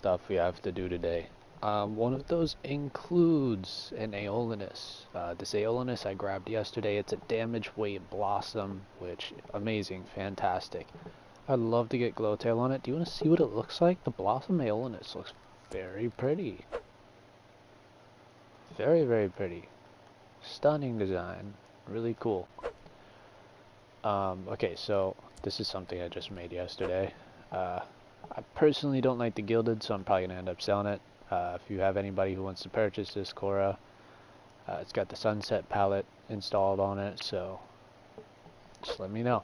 stuff we have to do today. One of those includes an Aeolus. This Aeolus I grabbed yesterday. It's a damage weight blossom, which amazing, fantastic. I'd love to get Glowtail on it. Do you want to see what it looks like? The blossom Aeolus looks very pretty. Very, very pretty. Stunning design. Really cool. Okay, so this is something I just made yesterday. I personally don't like the gilded, so I'm probably going to end up selling it. If you have anybody who wants to purchase this Korra, it's got the sunset palette installed on it, so just let me know.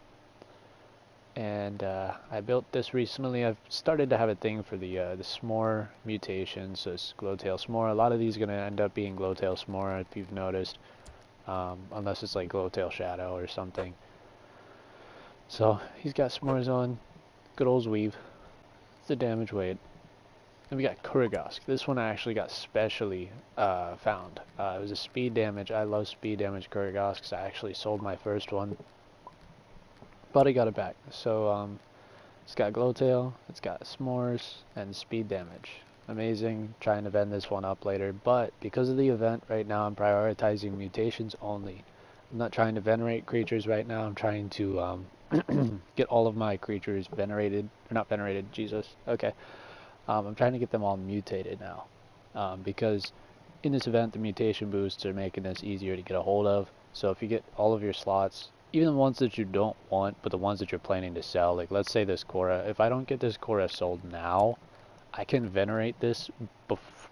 And I built this recently. I've started to have a thing for the s'more mutations, so it's Glowtail s'more. A lot of these are going to end up being Glowtail s'more, if you've noticed, unless it's like Glowtail shadow or something. So he's got s'mores on, good old weave. The damage weight. And we got Kuragask. This one I actually got specially found. It was a speed damage. I love speed damage Kuragask. I actually sold my first one, but I got it back. So it's got Glowtail, it's got s'mores, and speed damage. Amazing. Trying to vend this one up later, but because of the event right now, I'm prioritizing mutations only. I'm not trying to venerate creatures right now. I'm trying to get all of my creatures venerated, or not venerated, Jesus, okay. I'm trying to get them all mutated now, because in this event the mutation boosts are making this easier to get a hold of. So if you get all of your slots, even the ones that you don't want, but the ones that you're planning to sell, like let's say this Korra, if I don't get this Korra sold now, I can venerate this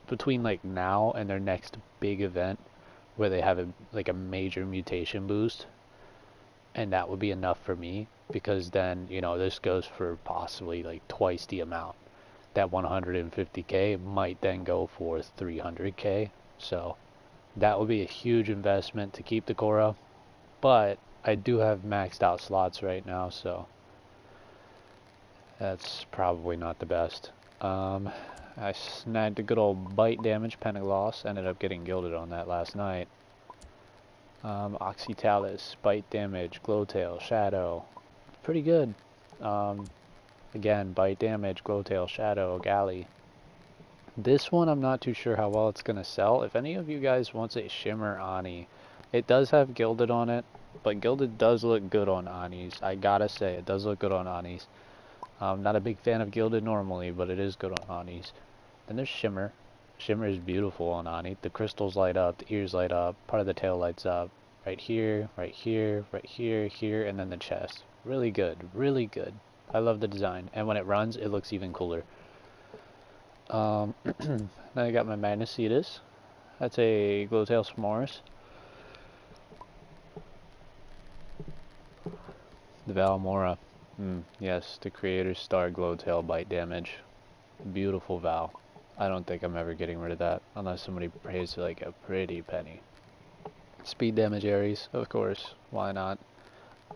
between like now and their next big event, where they have like a major mutation boost, and that would be enough for me, because then, you know, this goes for possibly like twice the amount. That 150k might then go for 300k, so that would be a huge investment to keep the Korra, but I do have maxed out slots right now, so that's probably not the best. I snagged a good old bite damage Pentagloss, ended up getting gilded on that last night. Oxytalis, bite damage, Glowtail, Shadow, pretty good. Again, bite damage, Glowtail, Shadow, Galley. This one I'm not too sure how well it's going to sell. If any of you guys wants a Shimmer Ani, it does have Gilded on it, but Gilded does look good on Anis. I gotta say, it does look good on Anis. I'm not a big fan of Gilded normally, but it is good on Anis. Then there's Shimmer. Shimmer is beautiful on Ani. The crystals light up, the ears light up, part of the tail lights up. Right here, right here, right here, here, and then the chest. Really good, really good. I love the design, and when it runs, it looks even cooler. Now I got my Magnesetus. That's a Glowtail s'mores. The Valmora. Yes, the creator's star Glowtail bite damage. Beautiful Val. I don't think I'm ever getting rid of that, unless somebody pays like a pretty penny. Speed damage Ares, of course, why not?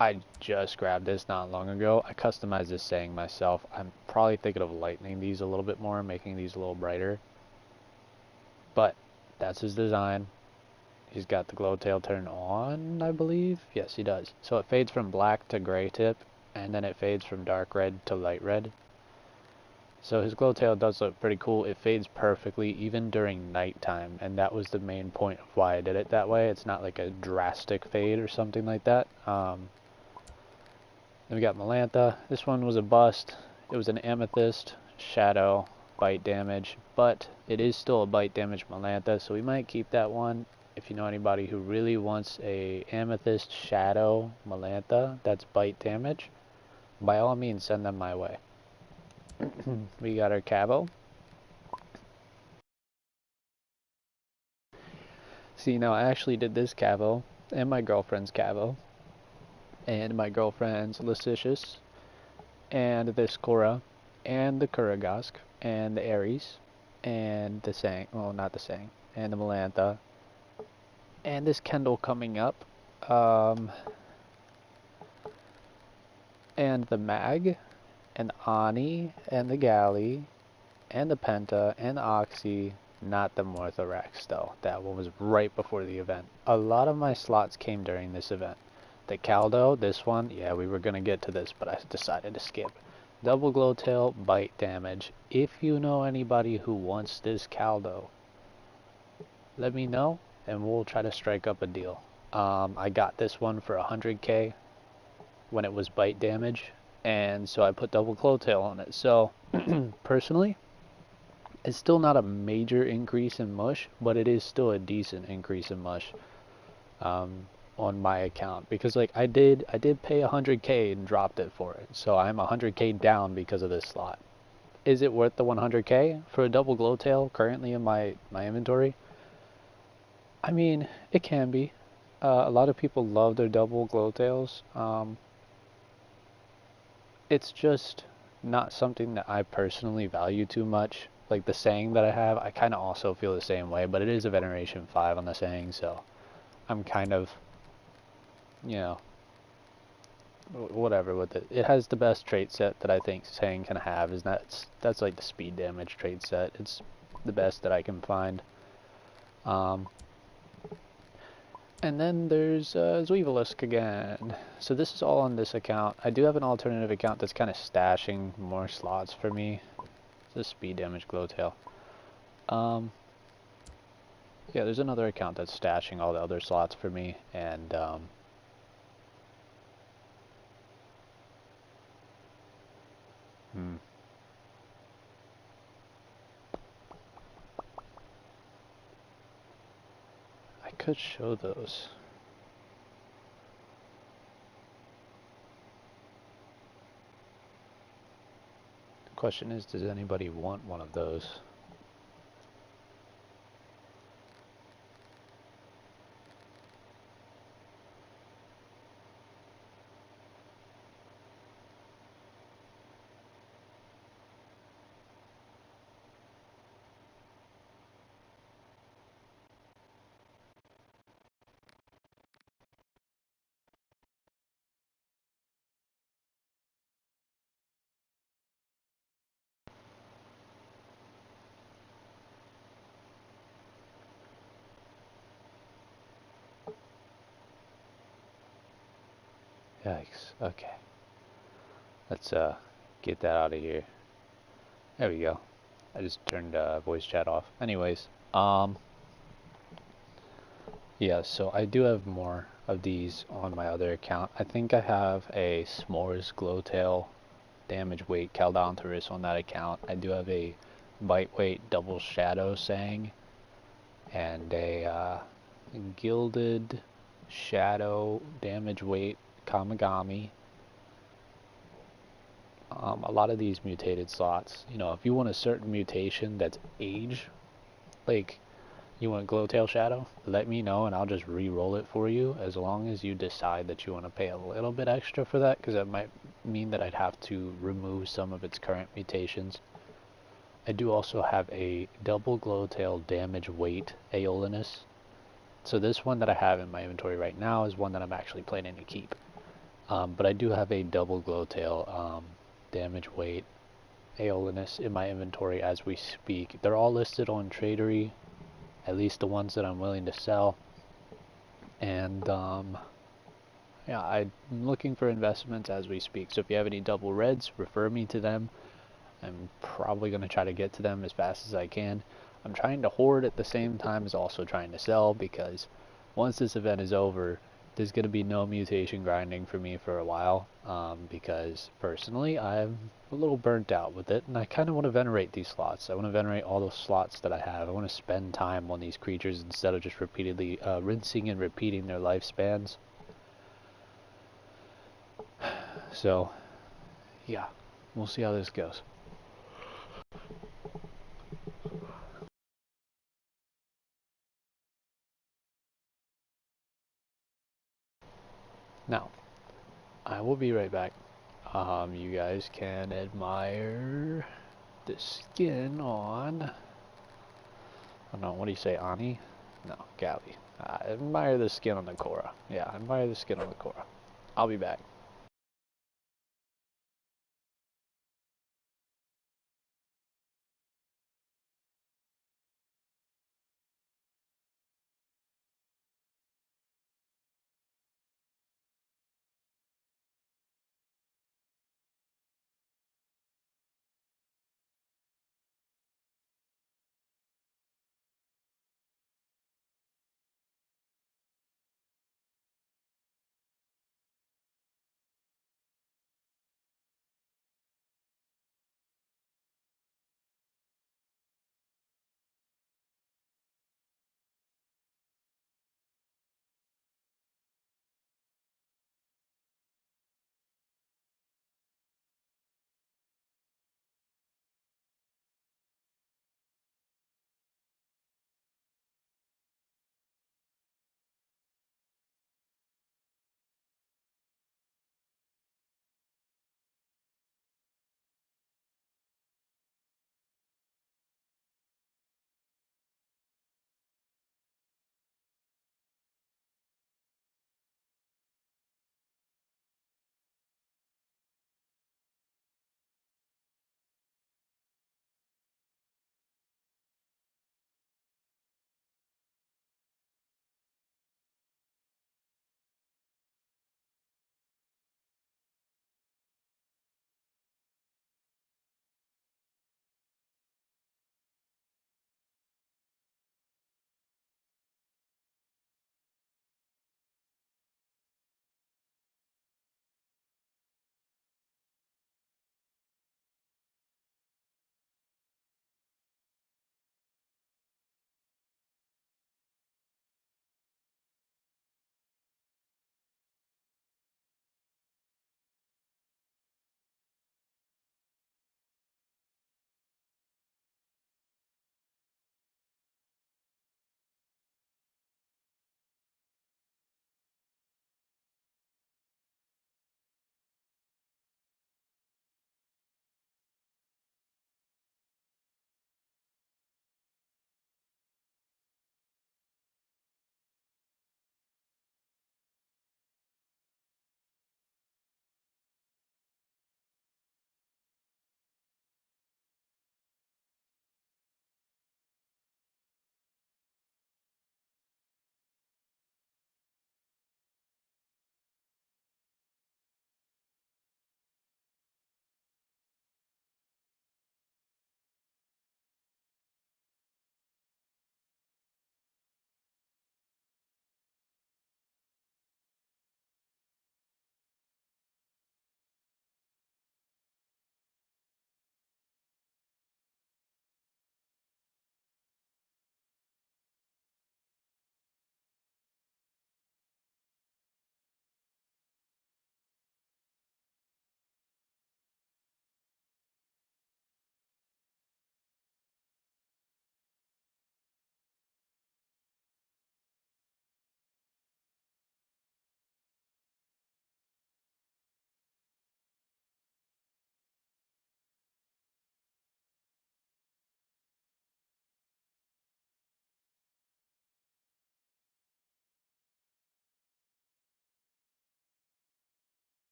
I just grabbed this not long ago. I customized this saying myself. I'm probably thinking of lightening these a little bit more, making these a little brighter. But that's his design. He's got the Glowtail turn on, I believe. Yes, he does. So it fades from black to gray tip, and then it fades from dark red to light red. So his Glowtail does look pretty cool. It fades perfectly, even during nighttime, and that was the main point of why I did it that way. It's not like a drastic fade or something like that. Then we got Melantha. This one was a bust. It was an Amethyst, Shadow, bite damage, but it is still a bite damage Melantha, so we might keep that one. If you know anybody who really wants a Amethyst Shadow Melantha that's bite damage, by all means send them my way. We got our Cavo. See, now I actually did this Cavo, and my girlfriend's Cavo, and my girlfriend's Lascicious, and this Korra, and the Kuragask, and the Ares, and the Sang, well, not the Sang, and the Melantha, and this Kendall coming up, and the Mag, and the Ani, and the Galley, and the Penta, and the Oxy, not the Morthorax though. That one was right before the event. A lot of my slots came during this event. The Caldo, this one, yeah, we were going to get to this, but I decided to skip. Double glow tail, bite damage. If you know anybody who wants this caldo, let me know and we'll try to strike up a deal. I got this one for 100k when it was bite damage, and so I put double glow tail on it. So personally, it's still not a major increase in mush, but it is still a decent increase in mush on my account, because like I did pay 100k and dropped it for it, so I'm 100k down because of this slot. Is it worth the 100k for a double glow tail currently in my inventory? I mean, it can be. A lot of people love their double glow tails. It's just not something that I personally value too much. Like the saying that I have, I kind of also feel the same way, but it is a Veneration 5 on the saying, so I'm kind of, you know, whatever with it. It has the best trait set that I think saying can have, is that's like the speed damage trait set. It's the best that I can find. And then there's Zweevilisk again. So this is all on this account. I do have an alternative account that's kind of stashing more slots for me. It's a speed damage glowtail. Yeah, there's another account that's stashing all the other slots for me, and I could show those. The question is, does anybody want one of those? Yikes. Okay. Let's get that out of here. There we go. I just turned voice chat off. Anyways, yeah, so I do have more of these on my other account. I think I have a S'mores Glowtail damage weight Caldontaurus on that account. I do have a bite weight double shadow Sang and a gilded shadow damage weight Kamigami. A lot of these mutated slots, you know, if you want a certain mutation that's age, like you want Glowtail Shadow, let me know and I'll just re-roll it for you, as long as you decide that you want to pay a little bit extra for that, because that might mean that I'd have to remove some of its current mutations. I do also have a double Glowtail damage weight Aeolinus. So this one that I have in my inventory right now is one that I'm actually planning to keep. But I do have a double Glowtail damage weight Aeolinus in my inventory as we speak. They're all listed on Tradery, at least the ones that I'm willing to sell. And yeah, I'm looking for investments as we speak. So if you have any double reds, refer me to them. I'm probably going to try to get to them as fast as I can. I'm trying to hoard at the same time as also trying to sell, because once this event is over, there's going to be no mutation grinding for me for a while, because personally I'm a little burnt out with it, and I kind of want to venerate these slots. I want to venerate all those slots that I have. I want to spend time on these creatures instead of just repeatedly rinsing and repeating their lifespans. So yeah, we'll see how this goes. Now, I will be right back. You guys can admire the skin on, I don't know, what do you say, Ani? No, Galley. Admire the skin on the Korra. Yeah, admire the skin on the Korra. I'll be back.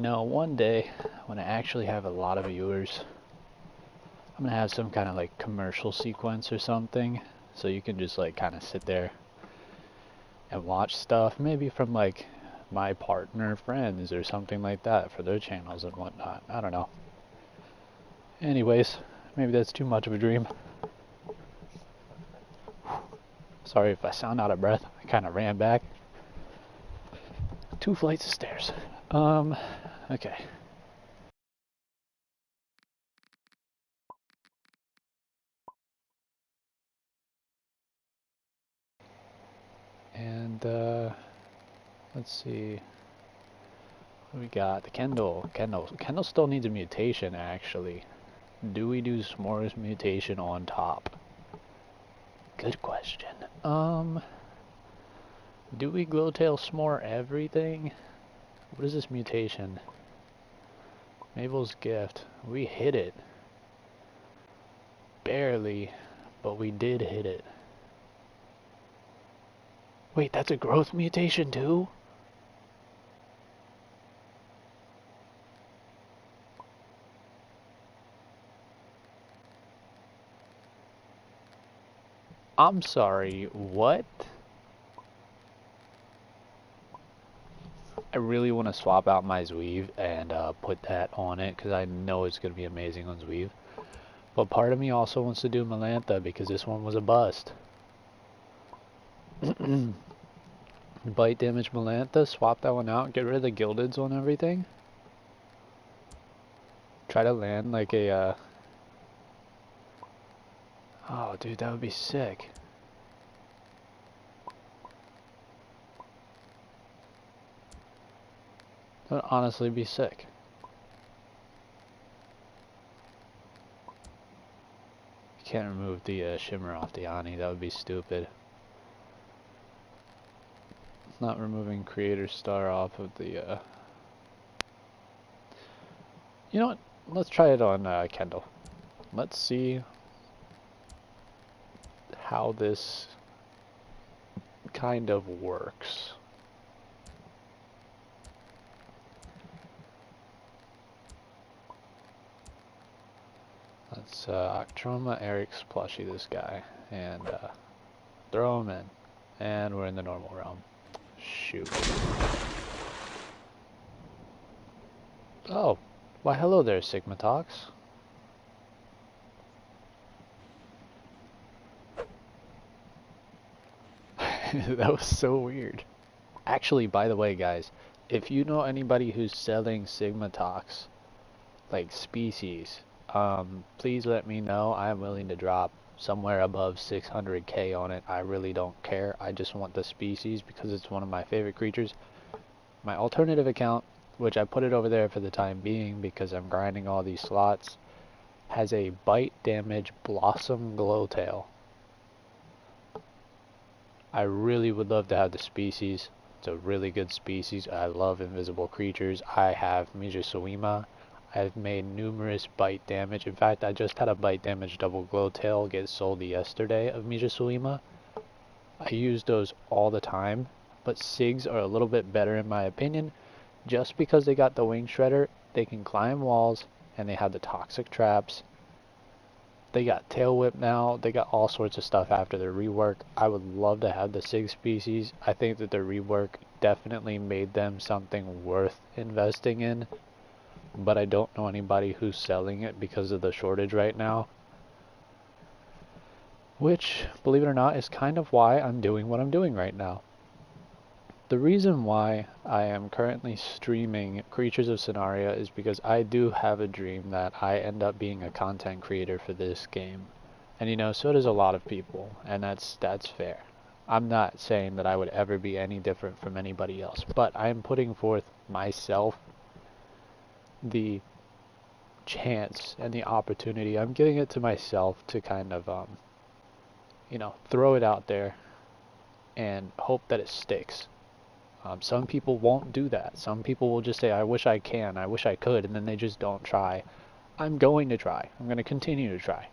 One day when I actually have a lot of viewers, I'm gonna have some kind of like commercial sequence or something, so you can just like kind of sit there and watch stuff, maybe from like my partner friends or something like that for their channels and whatnot. I don't know. Anyways, maybe that's too much of a dream. Sorry if I sound out of breath. I kind of ran back 2 flights of stairs. Okay. And, let's see. What we got? The Kendall. Kendall still needs a mutation, actually. Do we do S'mores mutation on top? Good question. Do we Glowtail S'more everything? What is this mutation? Mabel's Gift. We hit it. Barely, but we did hit it. Wait, that's a growth mutation too? I'm sorry, what? I really want to swap out my Zweeve and put that on it because I know it's going to be amazing on Zweeve. But part of me also wants to do Melantha because this one was a bust. Bite damage Melantha, swap that one out, get rid of the Gildeds on everything. Try to land like a, oh dude, that would be sick. That would honestly be sick. Can't remove the shimmer off the Ani, that would be stupid. Not removing Creator Star off of the, You know what? Let's try it on Kendall. Let's see how this kind of works. Let's Octroma Eric's plushie this guy and throw him in. And we're in the normal realm. Shoot. Oh, why hello there, Sigmatox. That was so weird. Actually, by the way, guys, if you know anybody who's selling Sigmatox, like species, please let me know. I'm willing to drop somewhere above 600k on it. I really don't care. I just want the species because it's one of my favorite creatures. My alternative account, which I put it over there for the time being because I'm grinding all these slots, has a bite damage Blossom Glowtail. I really would love to have the species. It's a really good species. I love invisible creatures. I have Mijasuima. I've made numerous bite damage. In fact, I just had a bite damage double Glowtail get sold yesterday of Mijasuima. I use those all the time, but Sigs are a little bit better in my opinion. Just because they got the Wing Shredder, they can climb walls, and they have the toxic traps. They got Tail Whip now. They got all sorts of stuff after their rework. I would love to have the Sig species. I think that their rework definitely made them something worth investing in. But I don't know anybody who's selling it because of the shortage right now. Which, believe it or not, is kind of why I'm doing what I'm doing right now. The reason why I am currently streaming Creatures of Sonaria is because I do have a dream that I end up being a content creator for this game. And you know, so does a lot of people, and that's fair. I'm not saying that I would ever be any different from anybody else, but I'm putting forth myself the chance and the opportunity. I'm giving it to myself to kind of, you know, throw it out there and hope that it sticks. Some people won't do that. Some people will just say, I wish I can, I wish I could, and then they just don't try. I'm going to try. I'm going to continue to try.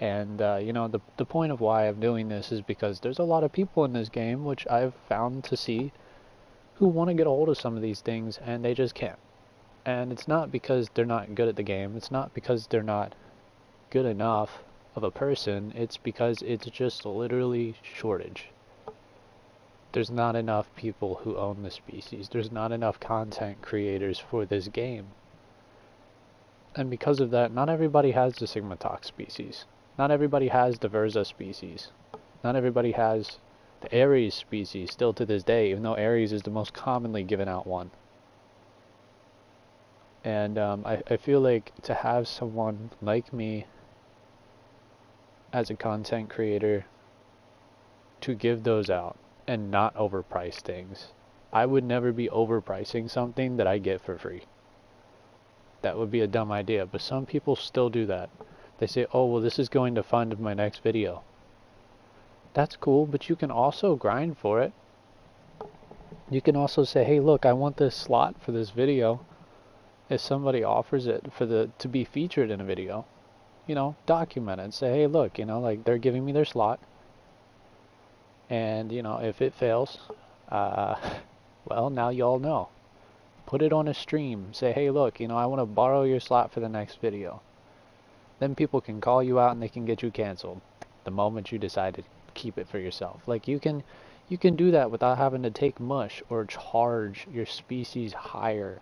And, you know, the point of why I'm doing this is because there's a lot of people in this game, which I've found to see, who want to get a hold of some of these things, and they just can't. And it's not because they're not good at the game, it's not because they're not good enough of a person, it's because it's just literally shortage. There's not enough people who own the species. There's not enough content creators for this game. And because of that, not everybody has the Sigmatox species. Not everybody has the Verza species. Not everybody has the Ares species still to this day, even though Ares is the most commonly given out one. And I feel like to have someone like me as a content creator to give those out and not overprice things. I would never be overpricing something that I get for free. That would be a dumb idea, but some people still do that. They say, oh, well, this is going to fund my next video. That's cool, but you can also grind for it. You can also say, hey, look, I want this slot for this video. If somebody offers it to be featured in a video, document it and say, hey, look, like they're giving me their slot. And, if it fails, well, now you all know. Put it on a stream. Say, hey, look, I want to borrow your slot for the next video. Then people can call you out and they can get you canceled the moment you decide to keep it for yourself. Like, you can do that without having to take mush or charge your species higher.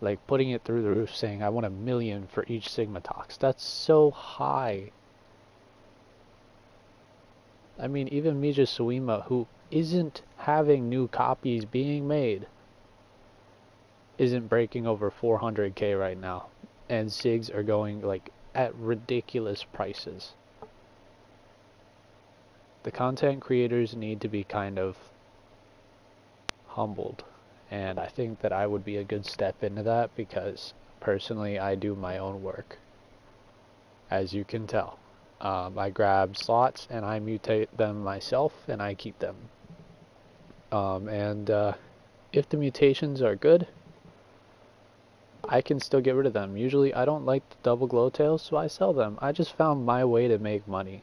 Like putting it through the roof saying, I want $1 million for each Sigmatox. That's so high. I mean, even Mija Suima, who isn't having new copies being made, isn't breaking over 400k right now. And SIGs are going like at ridiculous prices. The content creators need to be kind of humbled. And I think that I would be a good step into that because personally I do my own work. As you can tell. I grab slots and I mutate them myself and I keep them. If the mutations are good, I can still get rid of them. Usually I don't like the double glow tails, so I sell them. I just found my way to make money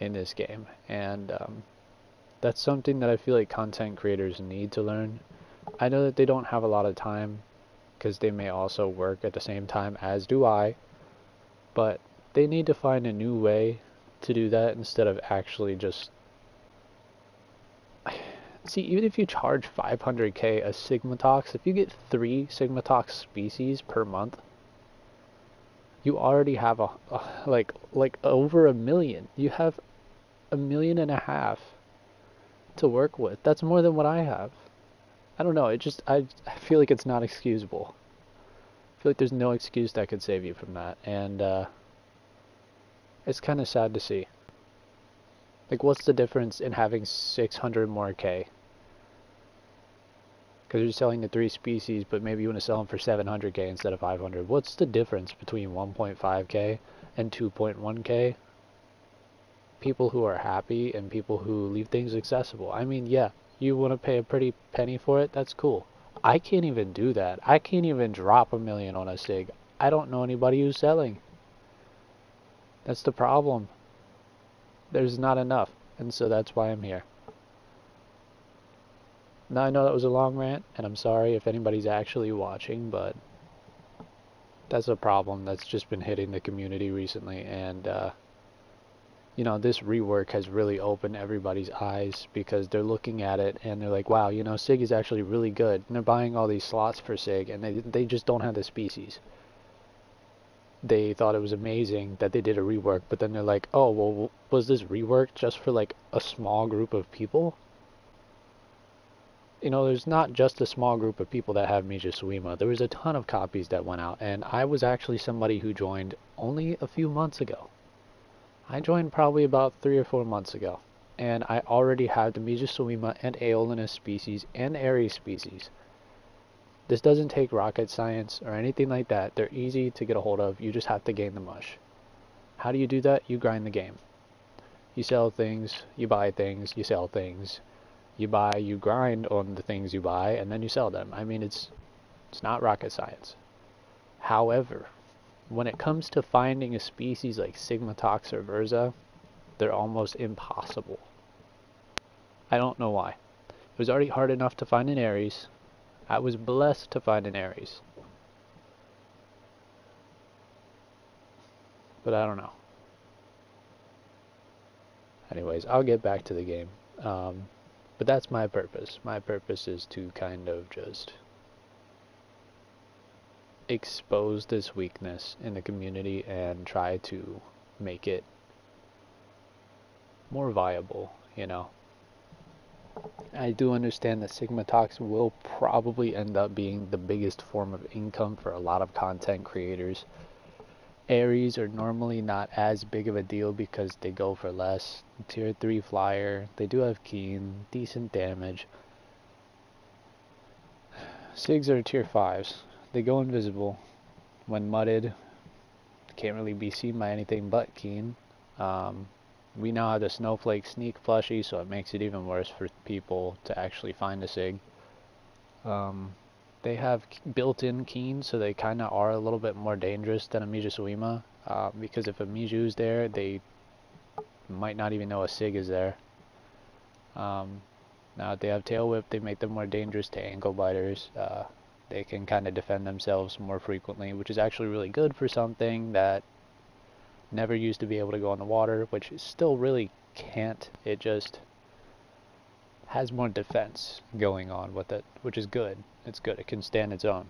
in this game. And that's something that I feel like content creators need to learn. I know that they don't have a lot of time because they may also work at the same time as do I. But they need to find a new way to do that instead of actually just... See, even if you charge 500k a Sigmatox, if you get 3 Sigmatox species per month, you already have like over 1 million. You have 1.5 million to work with. That's more than what I have. I don't know, I feel like it's not excusable. I feel like there's no excuse that could save you from that, and it's kind of sad to see. Like, what's the difference in having 600 more K? Because you're selling the 3 species, but maybe you want to sell them for 700k instead of 500. What's the difference between 1.5k and 2.1k? People who are happy and people who leave things accessible. I mean, yeah, you want to pay a pretty penny for it? That's cool. I can't even do that. I can't even drop 1 million on a SIG. I don't know anybody who's selling. That's the problem. There's not enough, and so that's why I'm here. Now, I know that was a long rant, and I'm sorry if anybody's actually watching, but that's a problem that's just been hitting the community recently, and this rework has really opened everybody's eyes because they're looking at it and they're like, wow, SIG is actually really good, and they're buying all these slots for SIG, and they just don't have the species. They thought it was amazing that they did a rework, but then they're like, oh, well, was this rework just for like a small group of people? There's not just a small group of people that have Mija Suima. There was a ton of copies that went out, and I was actually somebody who joined only a few months ago. I joined probably about 3 or 4 months ago, and I already have the Mija Suima and Aeolinus species and Ares species. This doesn't take rocket science or anything like that. They're easy to get a hold of. You just have to gain the mush. How do you do that? You grind the game. You sell things, you buy things, you sell things. You grind on the things you buy, and then you sell them. I mean, it's not rocket science. However, when it comes to finding a species like Sigmatox or Verza, they're almost impossible. I don't know why. It was already hard enough to find an Ares. I was blessed to find an Aries. But I don't know. Anyways, I'll get back to the game. But that's my purpose. My purpose is to kind of just expose this weakness in the community and try to make it more viable, you know. I do understand that Sigma Talks will probably end up being the biggest form of income for a lot of content creators. Aries are normally not as big of a deal because they go for less. Tier 3 flyer, they do have keen, decent damage. Sigs are tier 5s. They go invisible. When mudded, can't really be seen by anything but keen. We now have the Snowflake Sneak plushie, so it makes it even worse for people to actually find a Sig. They have built-in keen, so they kind of are a little bit more dangerous than a Mijasuima, because if a Miju's there, they might not even know a Sig is there. Now if they have Tail Whip, they make them more dangerous to ankle biters. They can kind of defend themselves more frequently, which is actually really good for something that never used to be able to go on the water, which still really can't. It just has more defense going on with it, which is good. It's good. It can stand its own.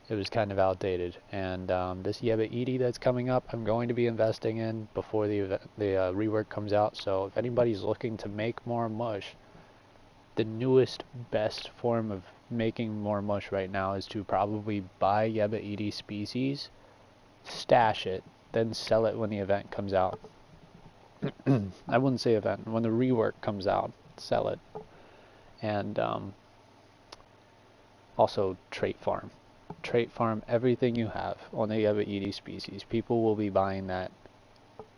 It was kind of outdated, and this Yeba Edie that's coming up, I'm going to be investing in before the rework comes out. So if anybody's looking to make more mush, the newest, best form of making more mush right now is to probably buy Yeba Edie species, stash it, then sell it when the event comes out. I wouldn't say event. When the rework comes out, sell it. And also trait farm. Trait farm everything you have on the Yeba Edie species. People will be buying that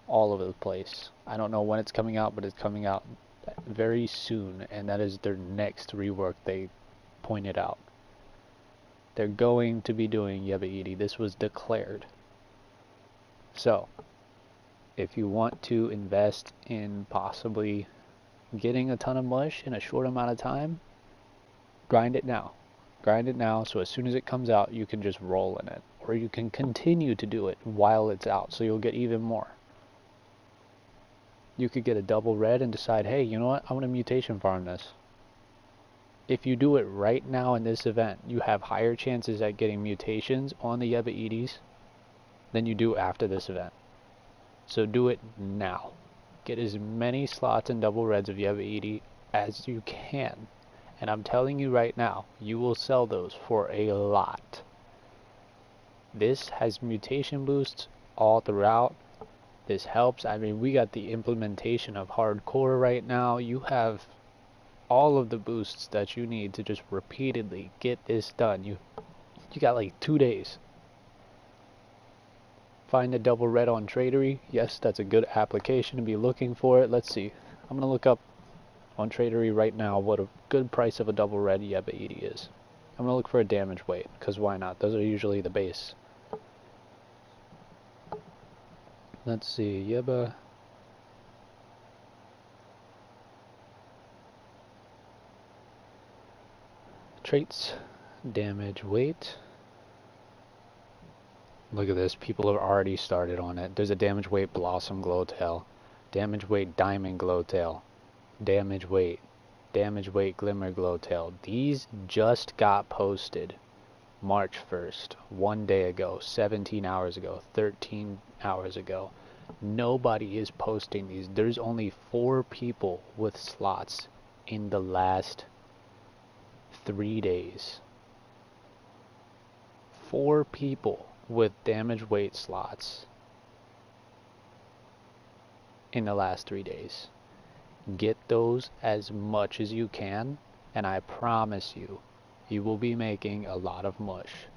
all over the place. I don't know when it's coming out, but it's coming out very soon, and that is their next rework. They pointed out they're going to be doing Yeba Edie. This was declared. So if you want to invest in possibly getting a ton of mush in a short amount of time, grind it now. Grind it now, so as soon as it comes out, you can just roll in it. Or you can continue to do it while it's out, so you'll get even more. You could get a double red and decide, hey, you know what, I want to mutation farm this. If you do it right now in this event, you have higher chances at getting mutations on the Yeba Edies than you do after this event. So do it now. Get as many slots and double reds of Yeba Edie as you can. And I'm telling you right now, you will sell those for a lot. This has mutation boosts all throughout. This helps. I mean, we got the implementation of hardcore right now. You have all of the boosts that you need to just repeatedly get this done. You got like 2 days. Find a double red on Tradery. Yes, that's a good application to be looking for it. Let's see. I'm going to look up on Tradery right now what a good price of a double red Yeba Edie is. I'm going to look for a damage weight, because why not? Those are usually the base. Let's see, Yeba. Traits, damage weight. Look at this, people have already started on it. There's a damage weight Blossom Glowtail, damage weight Diamond Glowtail, damage weight Glimmer Glowtail. These just got posted March 1st, 1 day ago, 17 hours ago, 13 hours ago. Nobody is posting these. There's only 4 people with slots in the last 3 days. 4 people with damage weight slots in the last 3 days. Get those as much as you can, and I promise you, you will be making a lot of mush.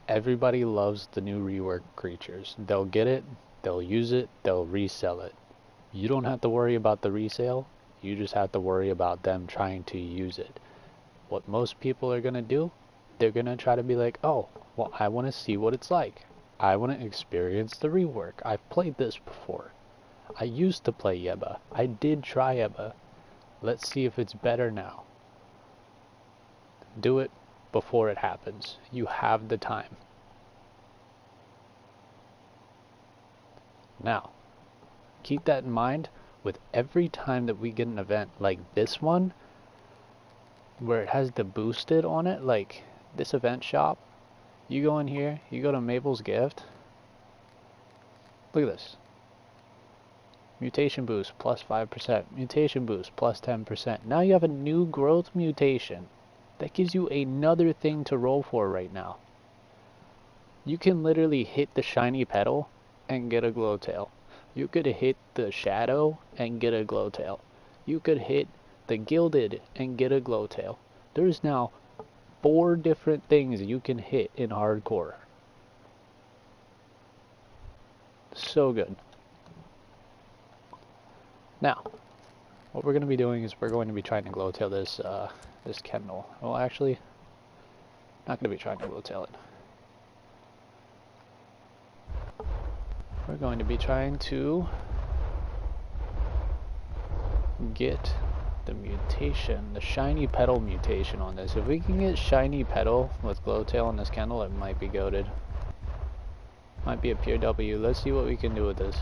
Everybody loves the new rework creatures. They'll get it, they'll use it, they'll resell it. You don't have to worry about the resale, you just have to worry about them trying to use it. What most people are going to do, they're going to try to be like, oh, well, I want to see what it's like. I want to experience the rework. I've played this before. I used to play Yeba. I did try Yeba. Let's see if it's better now. Do it before it happens. You have the time. Now, keep that in mind with every time that we get an event like this one, where it has the boosted on it, like this event shop. You go in here, you go to Mabel's Gift. Look at this. Mutation boost plus 5%. Mutation boost plus 10%. Now you have a new growth mutation. That gives you another thing to roll for right now. You can literally hit the shiny petal and get a glow tail. You could hit the shadow and get a glow tail. You could hit the gilded and get a glow tail. There's now 4 different things you can hit in hardcore. So good. Now, what we're going to be doing is we're going to be trying to glow tail this this Kendall. Well, actually, not going to be trying to glow tail it. We're going to be trying to get the mutation, the shiny petal mutation on this. If we can get shiny petal with glow tail on this Kendall, it might be goated. Might be a pure W. Let's see what we can do with this.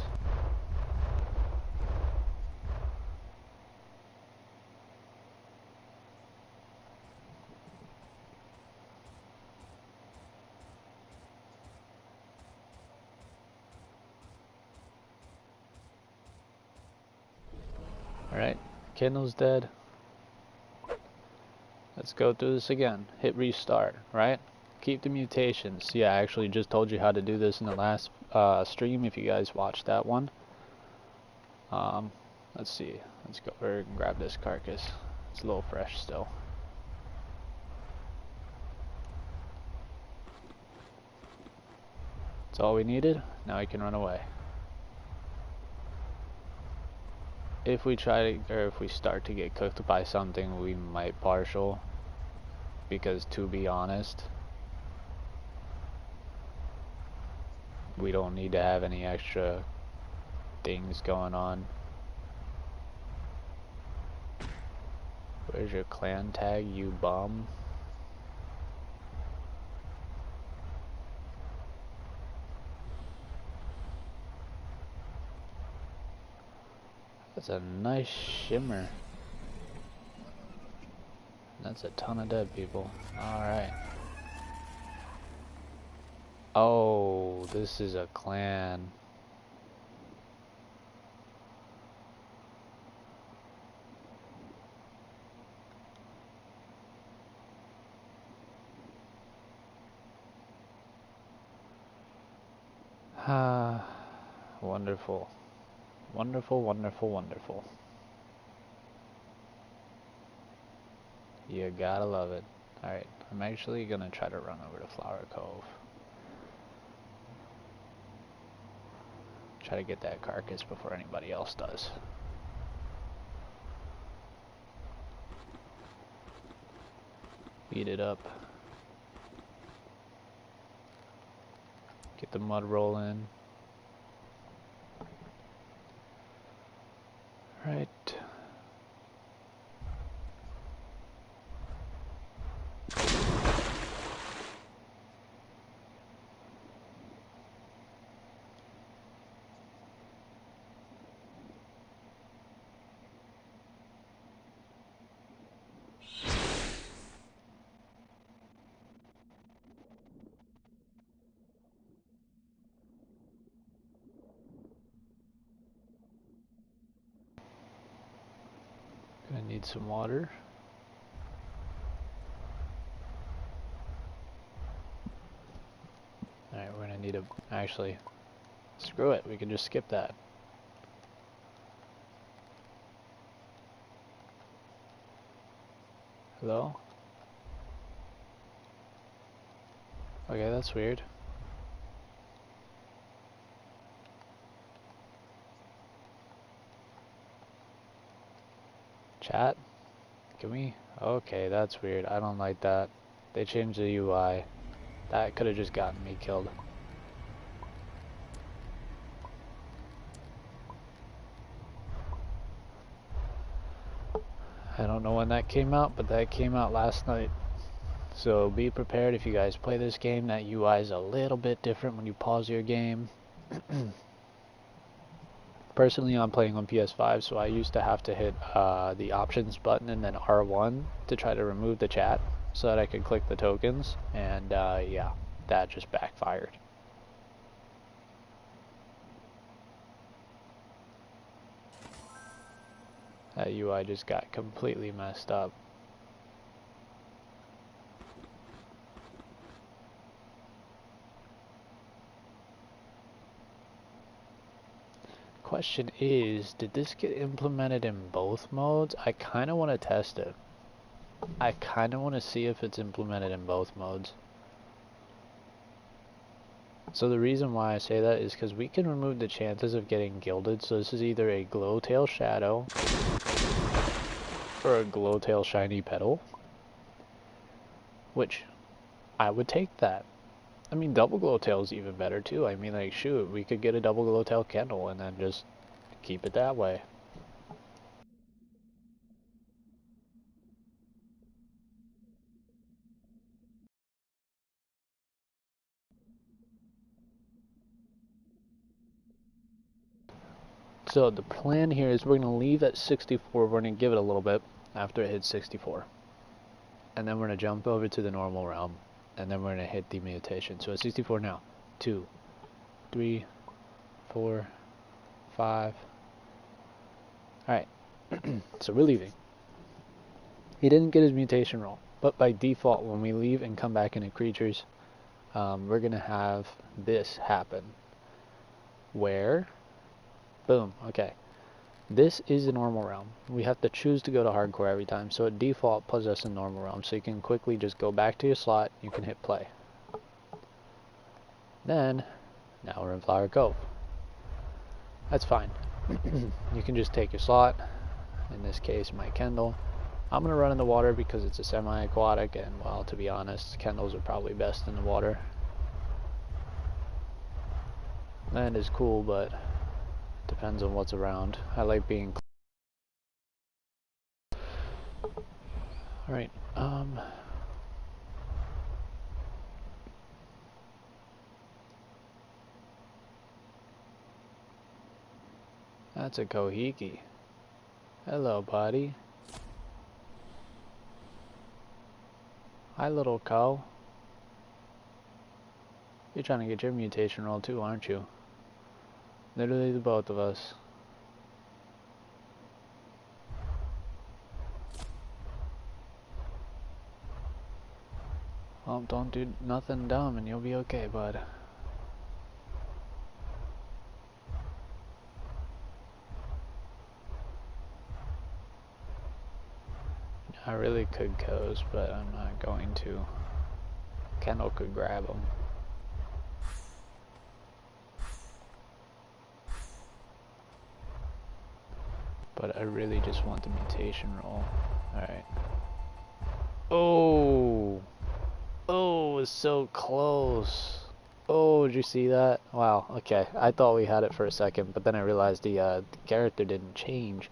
Alright, Kendall's dead. Let's go through this again. Hit restart, right? Keep the mutations. Yeah, I actually just told you how to do this in the last stream if you guys watched that one. Let's see. Let's go over and grab this carcass. It's a little fresh still. That's all we needed. Now we can run away. If we try to, or if we start to get cooked by something, we might partial. Because to be honest, we don't need to have any extra things going on. Where's your clan tag, you bum? That's a nice shimmer. That's a ton of dead people. Alright. Oh, this is a clan. Ah, wonderful. Wonderful, wonderful, wonderful. You gotta love it. Alright, I'm actually gonna try to run over to Flower Cove. Try to get that carcass before anybody else does. Eat it up. Get the mud rolling. Right. Gonna need some water. Alright, we're gonna need a... Actually, screw it, we can just skip that. Hello? Okay, that's weird. Chat? Can we? Okay, that's weird. I don't like that. They changed the UI. That could have just gotten me killed. I don't know when that came out, but that came out last night. So be prepared if you guys play this game. That UI is a little bit different when you pause your game. Personally, I'm playing on PS5, so I used to have to hit the options button and then R1 to try to remove the chat so that I could click the tokens, and yeah, that just backfired. That UI just got completely messed up. Question is, did this get implemented in both modes? I kind of want to test it. I kind of want to see if it's implemented in both modes. So the reason why I say that is because we can remove the chances of getting gilded. So this is either a glowtail shadow or a glowtail shiny petal, which I would take that. I mean, double glowtail is even better too. I mean, like, shoot, we could get a double glowtail candle and then just keep it that way. So the plan here is we're going to leave at 64. We're going to give it a little bit after it hits 64. And then we're going to jump over to the normal realm. And then we're going to hit the mutation. So at 64 now. 2, 3, 4, 5. Alright. So we're leaving. He didn't get his mutation roll. But by default, when we leave and come back into creatures, we're going to have this happen. Where... Boom. Okay. This is the normal realm. We have to choose to go to hardcore every time, so at default puts us in normal realm, so you can quickly just go back to your slot, you can hit play. Then, now we're in Flower Cove. That's fine. You can just take your slot, in this case my Kendall. I'm going to run in the water because it's a semi-aquatic, and well, to be honest, Kendalls are probably best in the water. Land is cool, but depends on what's around. I like being... Alright, that's a Kohiki. Hello, buddy. Hi, little Ko. You're trying to get your mutation roll too, aren't you? Literally the both of us. Well, don't do nothing dumb and you'll be okay, bud. I really could coast, but I'm not going to. Kendall could grab him. But I really just want the mutation roll. Alright. Oh! Oh, it's so close. Oh, did you see that? Wow, okay. I thought we had it for a second, but then I realized the character didn't change.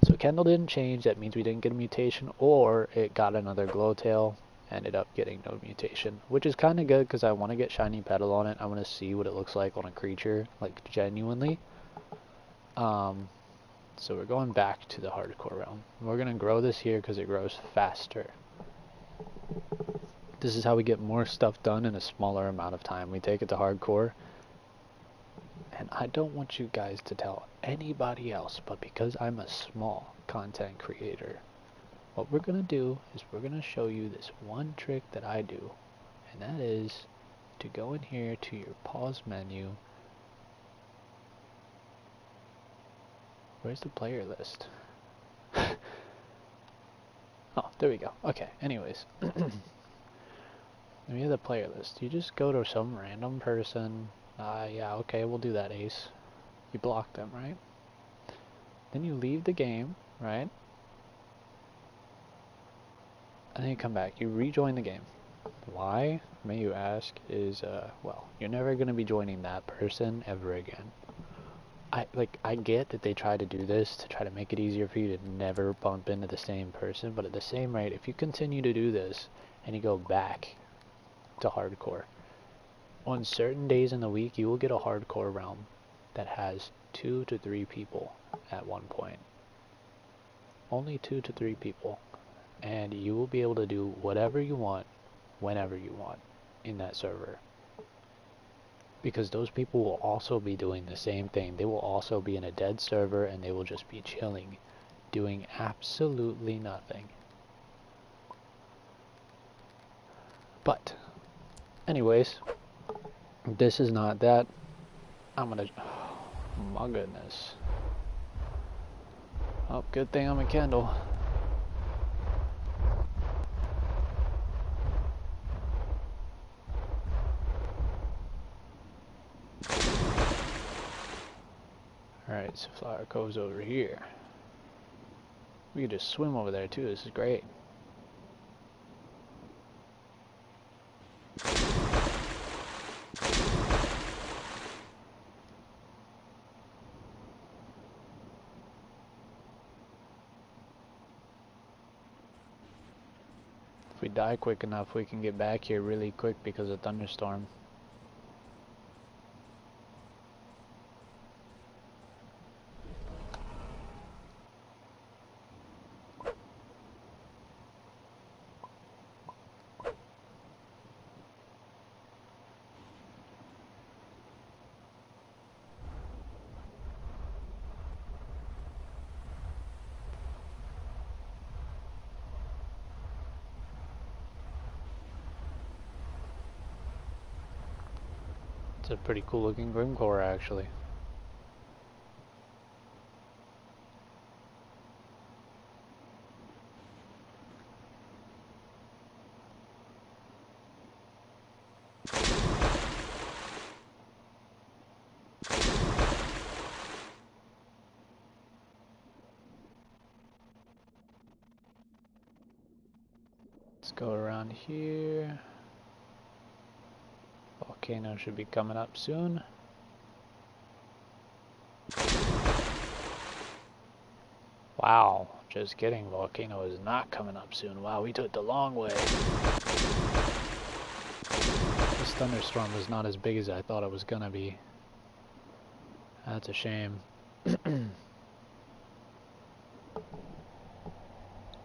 So Kendall didn't change, that means we didn't get a mutation, or it got another glowtail, ended up getting no mutation. Which is kind of good, because I want to get shiny petal on it. I want to see what it looks like on a creature, like genuinely. So we're going back to the hardcore realm. We're going to grow this here because it grows faster. This is how we get more stuff done in a smaller amount of time. We take it to hardcore. And I don't want you guys to tell anybody else, but because I'm a small content creator, what we're going to do is we're going to show you this one trick that I do. And that is to go in here to your pause menu. Where's the player list? Oh, there we go. Okay, anyways. We have the player list. You just go to some random person. Yeah, okay, we'll do that, Ace. You block them, right? Then you leave the game, right? And then you come back. You rejoin the game. Why, may you ask, is, well, you're never going to be joining that person ever again. I get that they try to do this to try to make it easier for you to never bump into the same person, but at the same rate, if you continue to do this and you go back to hardcore, on certain days in the week, you will get a hardcore realm that has 2 to 3 people at one point. Only 2 to 3 people. And you will be able to do whatever you want, whenever you want, in that server. Because those people will also be doing the same thing. They will also be in a dead server and they will just be chilling, doing absolutely nothing. But, anyways, this is not that. I'm gonna... Oh, my goodness. Oh, good thing I'm a Kendall. Alright, so Flower Cove's over here. We could just swim over there too, this is great. If we die quick enough, we can get back here really quick because of thunderstorm. It's a pretty cool looking Grimcore actually. Let's go around here. Volcano should be coming up soon. Wow, just kidding, Volcano is not coming up soon. Wow, we took the long way. This thunderstorm was not as big as I thought it was gonna be. That's a shame.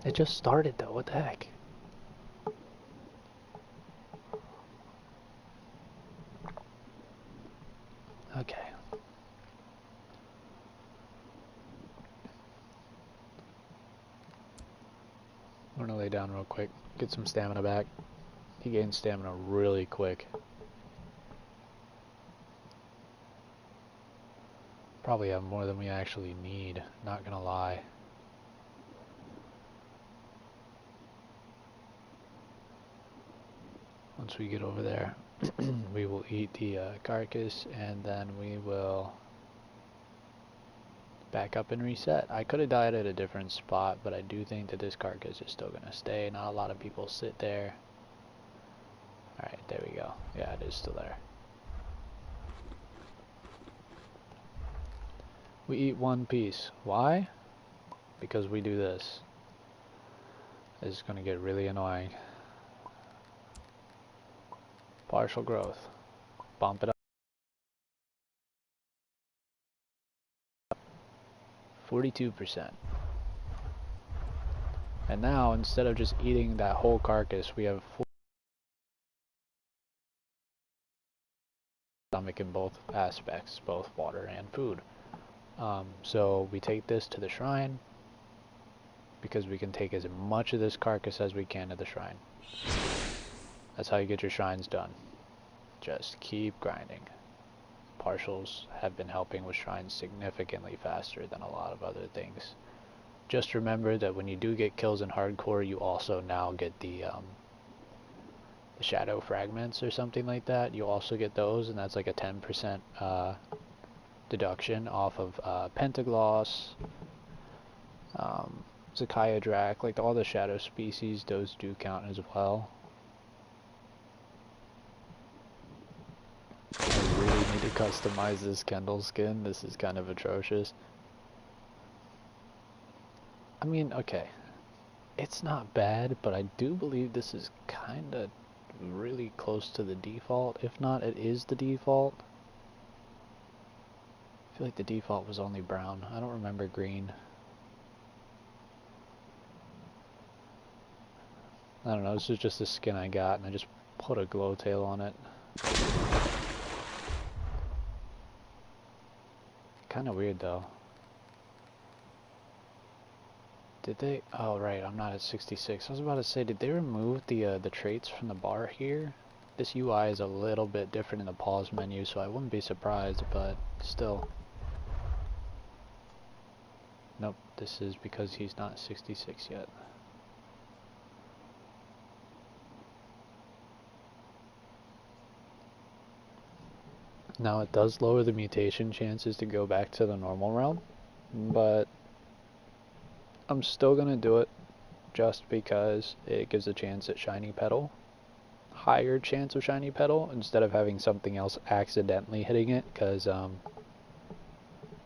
It just started though, what the heck? Okay. I'm gonna lay down real quick, get some stamina back. He gains stamina really quick. Probably have more than we actually need, not gonna lie. Once we get over there, we will eat the carcass and then we will back up and reset. I could have died at a different spot, but I do think that this carcass is still gonna stay. Not a lot of people sit there. Alright, there we go. Yeah, it is still there. We eat one piece. Why? Because we do this. This is gonna get really annoying. Partial growth. Bump it up. 42%. And now, instead of just eating that whole carcass, we have full stomach in both aspects, both water and food. So we take this to the shrine, because we can take as much of this carcass as we can to the shrine. That's how you get your shrines done. Just keep grinding. Partials have been helping with shrines significantly faster than a lot of other things. Just remember that when you do get kills in hardcore, you also now get the shadow fragments or something like that. You also get those, and that's like a 10% deduction off of Pentagloss, Zakaya Drac, like all the shadow species, those do count as well. I really need to customize this Kendall skin. This is kind of atrocious. I mean, okay, it's not bad, but I do believe this is kind of really close to the default. If not, it is the default. I feel like the default was only brown. I don't remember green. I don't know, this is just the skin I got, and I just put a glow tail on it. Kind of weird though. Did they? Oh right, I'm not at 66. I was about to say, did they remove the traits from the bar here? This UI is a little bit different in the pause menu, so I wouldn't be surprised, but still. Nope, this is because he's not 66 yet. Now it does lower the mutation chances to go back to the normal realm, but I'm still gonna do it just because it gives a chance at shiny petal. Higher chance of shiny petal instead of having something else accidentally hitting it, because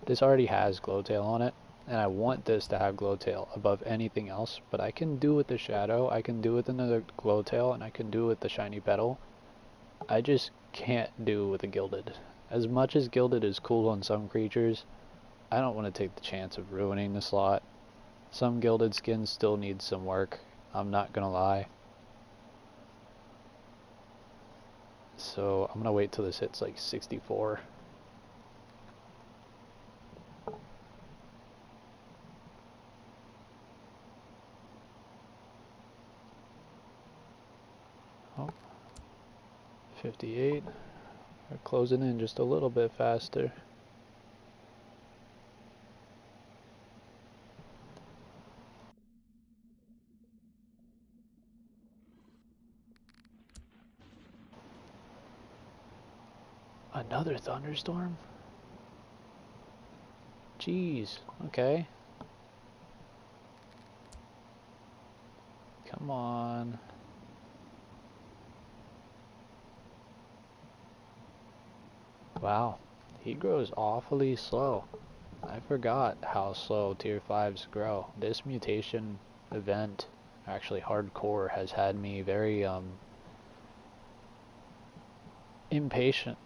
this already has glowtail on it, and I want this to have glowtail above anything else, but I can do with the shadow, I can do with another glowtail, and I can do with the shiny petal. I just can't do with a gilded. As much as gilded is cool on some creatures, I don't want to take the chance of ruining the slot. Some gilded skins still need some work, I'm not gonna lie. So I'm gonna wait till this hits like 64. Oh, 58. We're closing in just a little bit faster. Another thunderstorm? Jeez, okay. Come on. Wow, he grows awfully slow. I forgot how slow tier 5s grow. This mutation event, actually hardcore, has had me very impatient.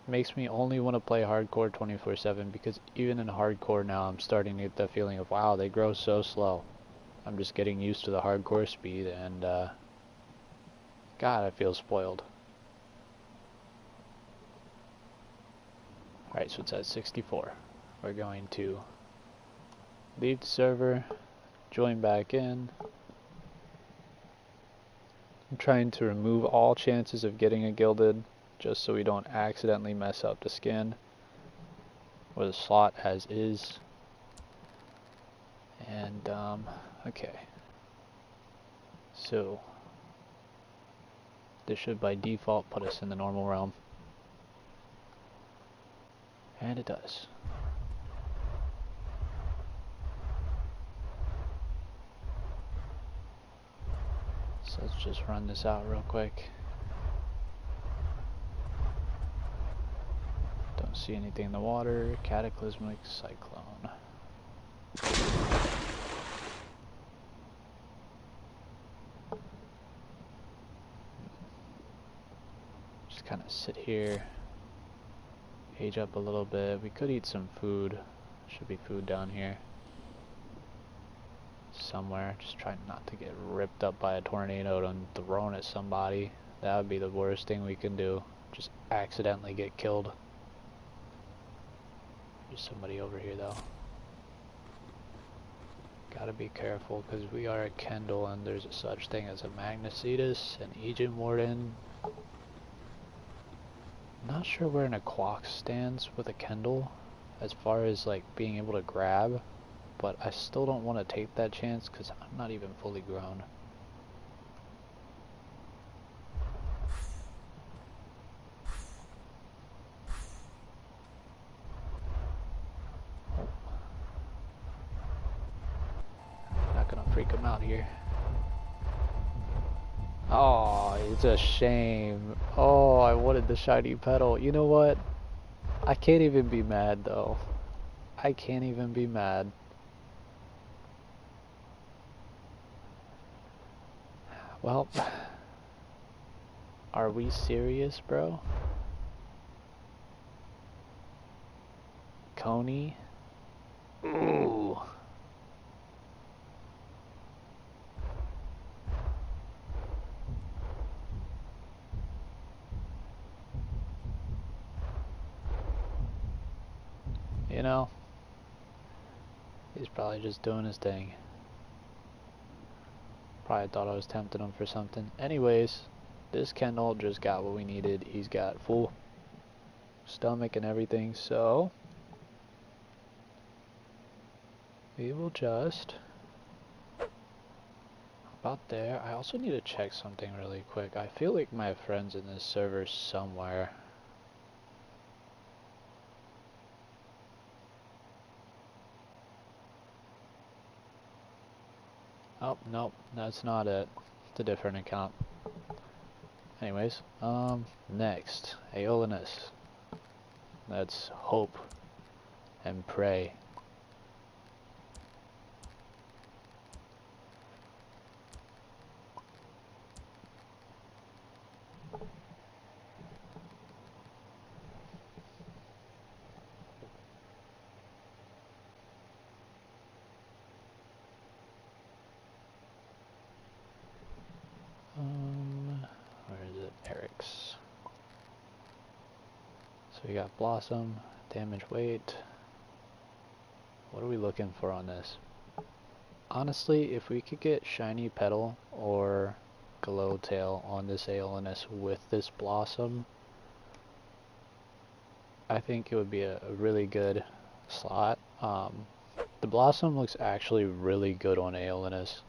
Makes me only want to play hardcore 24/7, because even in hardcore now I'm starting to get the feeling of, wow, they grow so slow. I'm just getting used to the hardcore speed, and God, I feel spoiled. Alright, so it's at 64. We're going to leave the server, join back in. I'm trying to remove all chances of getting a gilded, just so we don't accidentally mess up the skin or the slot as is. And okay, so this should by default put us in the normal realm, and it does. So let's just run this out real quick. Don't see anything in the water. Cataclysmic cyclone. Just kind of sit here, age up a little bit. We could eat some food. Should be food down here somewhere. Just trying not to get ripped up by a tornado and thrown at somebody. That would be the worst thing we can do. Just accidentally get killed. There's somebody over here though. Gotta be careful, because we are at Kendall and there's a such thing as a Magnesetus, an Agent Warden. Not sure where an Aquax stands with a Kendall as far as like being able to grab, but I still don't want to take that chance because I'm not even fully grown. Not gonna freak him out here. Oh, it's a shame. Oh, I wanted the shiny petal. You know what? I can't even be mad though. I can't even be mad. Well, are we serious, bro? Coney? Ooh. You know, he's probably just doing his thing. Probably thought I was tempting him for something. Anyways, this Kendall just got what we needed. He's got full stomach and everything, so we will just about there. I also need to check something really quick. I feel like my friend's in this server somewhere. Oh, nope, that's not it. It's a different account. Anyways, next, Aeolus. Let's hope and pray. Where is it? Eric's. So we got Blossom, damage weight. What are we looking for on this? Honestly, if we could get Shiny Petal or Glow Tail on this Aeolus with this Blossom, I think it would be a really good slot. The Blossom looks actually really good on Aeolus.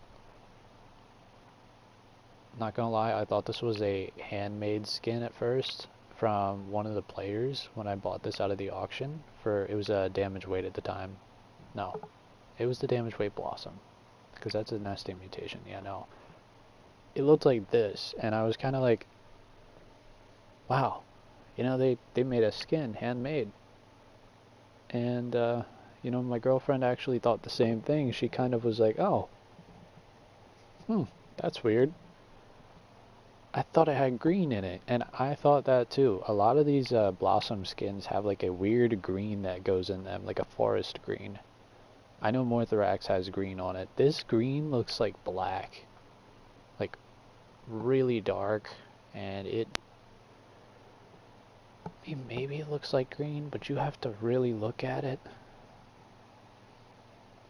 Not gonna lie, I thought this was a handmade skin at first from one of the players when I bought this out of the auction. It was a damage weight at the time. No, it was the damage weight Blossom, because that's a nesting mutation. Yeah, no. It looked like this, and I was kind of like, wow, you know, they made a skin handmade. And you know, my girlfriend actually thought the same thing. She kind of was like, oh, that's weird. I thought it had green in it, and I thought that too. A lot of these Blossom skins have like a weird green that goes in them, like a forest green. I know Morthorax has green on it. This green looks like black, like really dark, and maybe it looks like green, but you have to really look at it.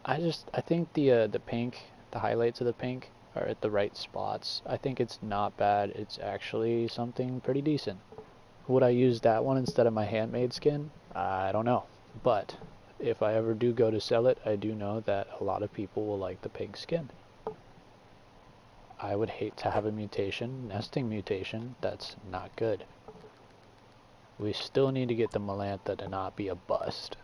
I think the pink, the highlights of the pink are at the right spots. I think it's not bad. It's actually something pretty decent. Would I use that one instead of my handmade skin? I don't know. But if I ever do go to sell it, I do know that a lot of people will like the pink skin. I would hate to have a mutation, nesting mutation, that's not good. We still need to get the Melantha to not be a bust.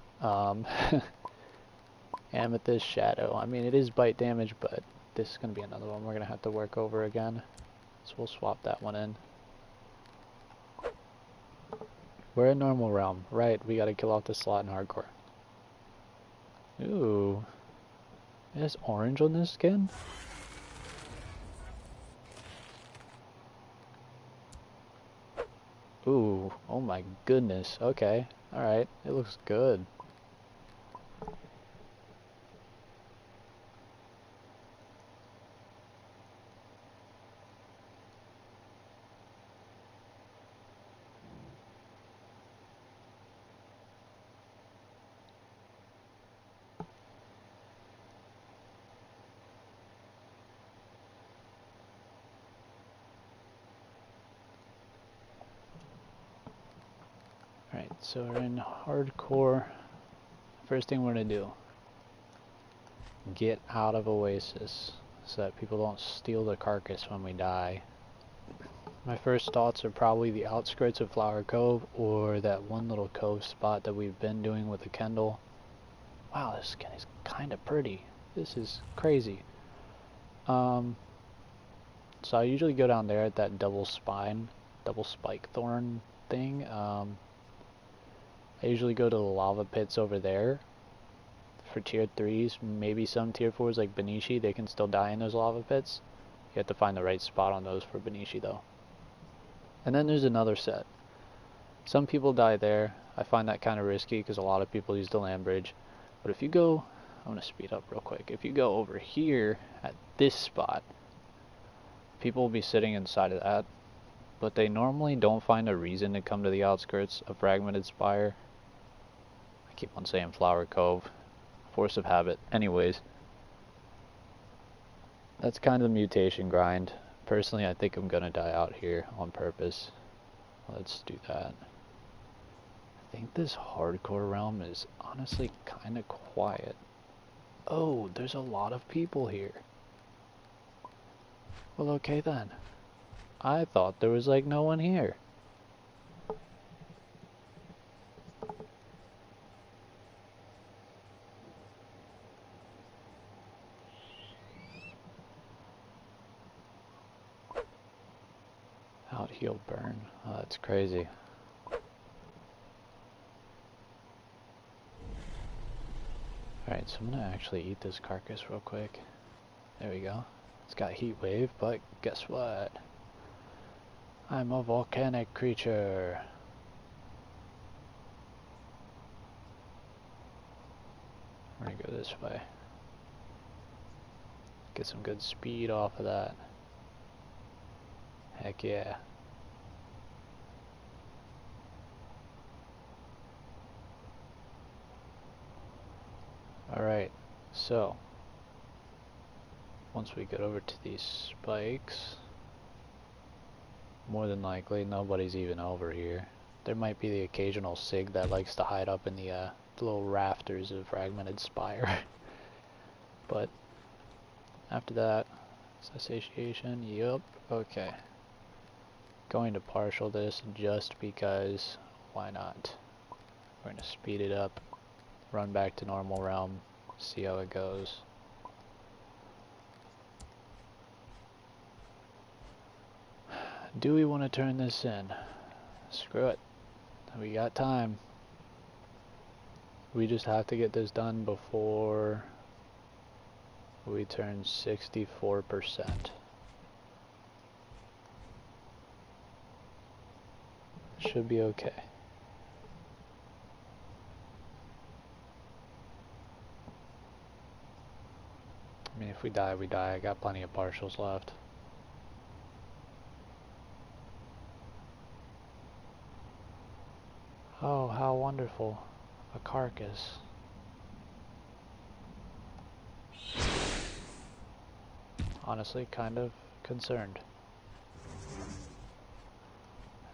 Amethyst Shadow. I mean, it is bite damage, but this is going to be another one we're going to have to work over again. So we'll swap that one in. We're in normal realm. Right, we got to kill off the slot in hardcore. Ooh. There's orange on this skin? Ooh. Oh my goodness. Okay. Alright. It looks good. Alright, so we're in hardcore. First thing we're going to do, get out of Oasis so that people don't steal the carcass when we die. My first thoughts are probably the outskirts of Flower Cove or that one little cove spot that we've been doing with the Kendall. Wow, this skin is kind of pretty. This is crazy. So I usually go down there at that double spike thorn thing. I usually go to the lava pits over there for tier 3s, maybe some tier 4s like Benishi, they can still die in those lava pits. You have to find the right spot on those for Benishi though. And then there's another set. Some people die there. I find that kind of risky because a lot of people use the land bridge. But if you go, I'm going to speed up real quick. If you go over here at this spot, people will be sitting inside of that. But they normally don't find a reason to come to the outskirts of Fragmented Spire. I keep on saying Flower Cove. Force of habit. Anyways, that's kind of the mutation grind. Personally, I think I'm going to die out here on purpose. Let's do that. I think this hardcore realm is honestly kind of quiet. Oh, there's a lot of people here. Well, okay then. I thought there was like no one here. Out heal burn. Oh, that's crazy. Alright, so I'm gonna actually eat this carcass real quick. There we go. It's got heat wave, but guess what? I'm a volcanic creature. We're gonna go this way. Get some good speed off of that. Heck yeah. Alright, so once we get over to these spikes, more than likely nobody's even over here. There might be the occasional sig that likes to hide up in the little rafters of Fragmented Spire. But after that, satiation, yup, okay. Going to partial this just because, why not? We're gonna speed it up, run back to normal realm, see how it goes. Do we want to turn this in? Screw it. We got time. We just have to get this done before we turn 64%. Should be okay. I mean, if we die, we die. I got plenty of partials left. Oh, how wonderful. A carcass. Honestly, kind of concerned.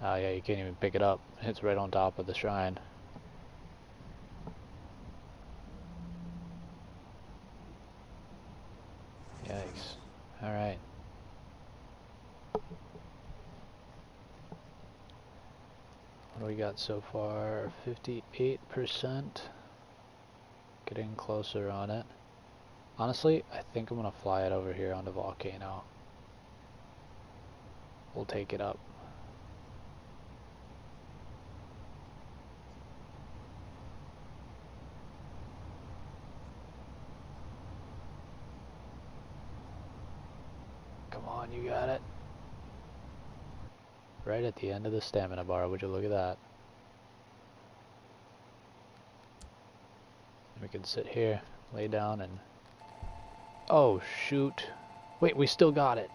Oh yeah, you can't even pick it up. It's right on top of the shrine. Yikes. Alright. What do we got so far? 58%. Getting closer on it. Honestly, I think I'm gonna fly it over here on the volcano. We'll take it up. Come on, you got it. Right at the end of the stamina bar, would you look at that? We can sit here, lay down, and... Oh, shoot. Wait, we still got it.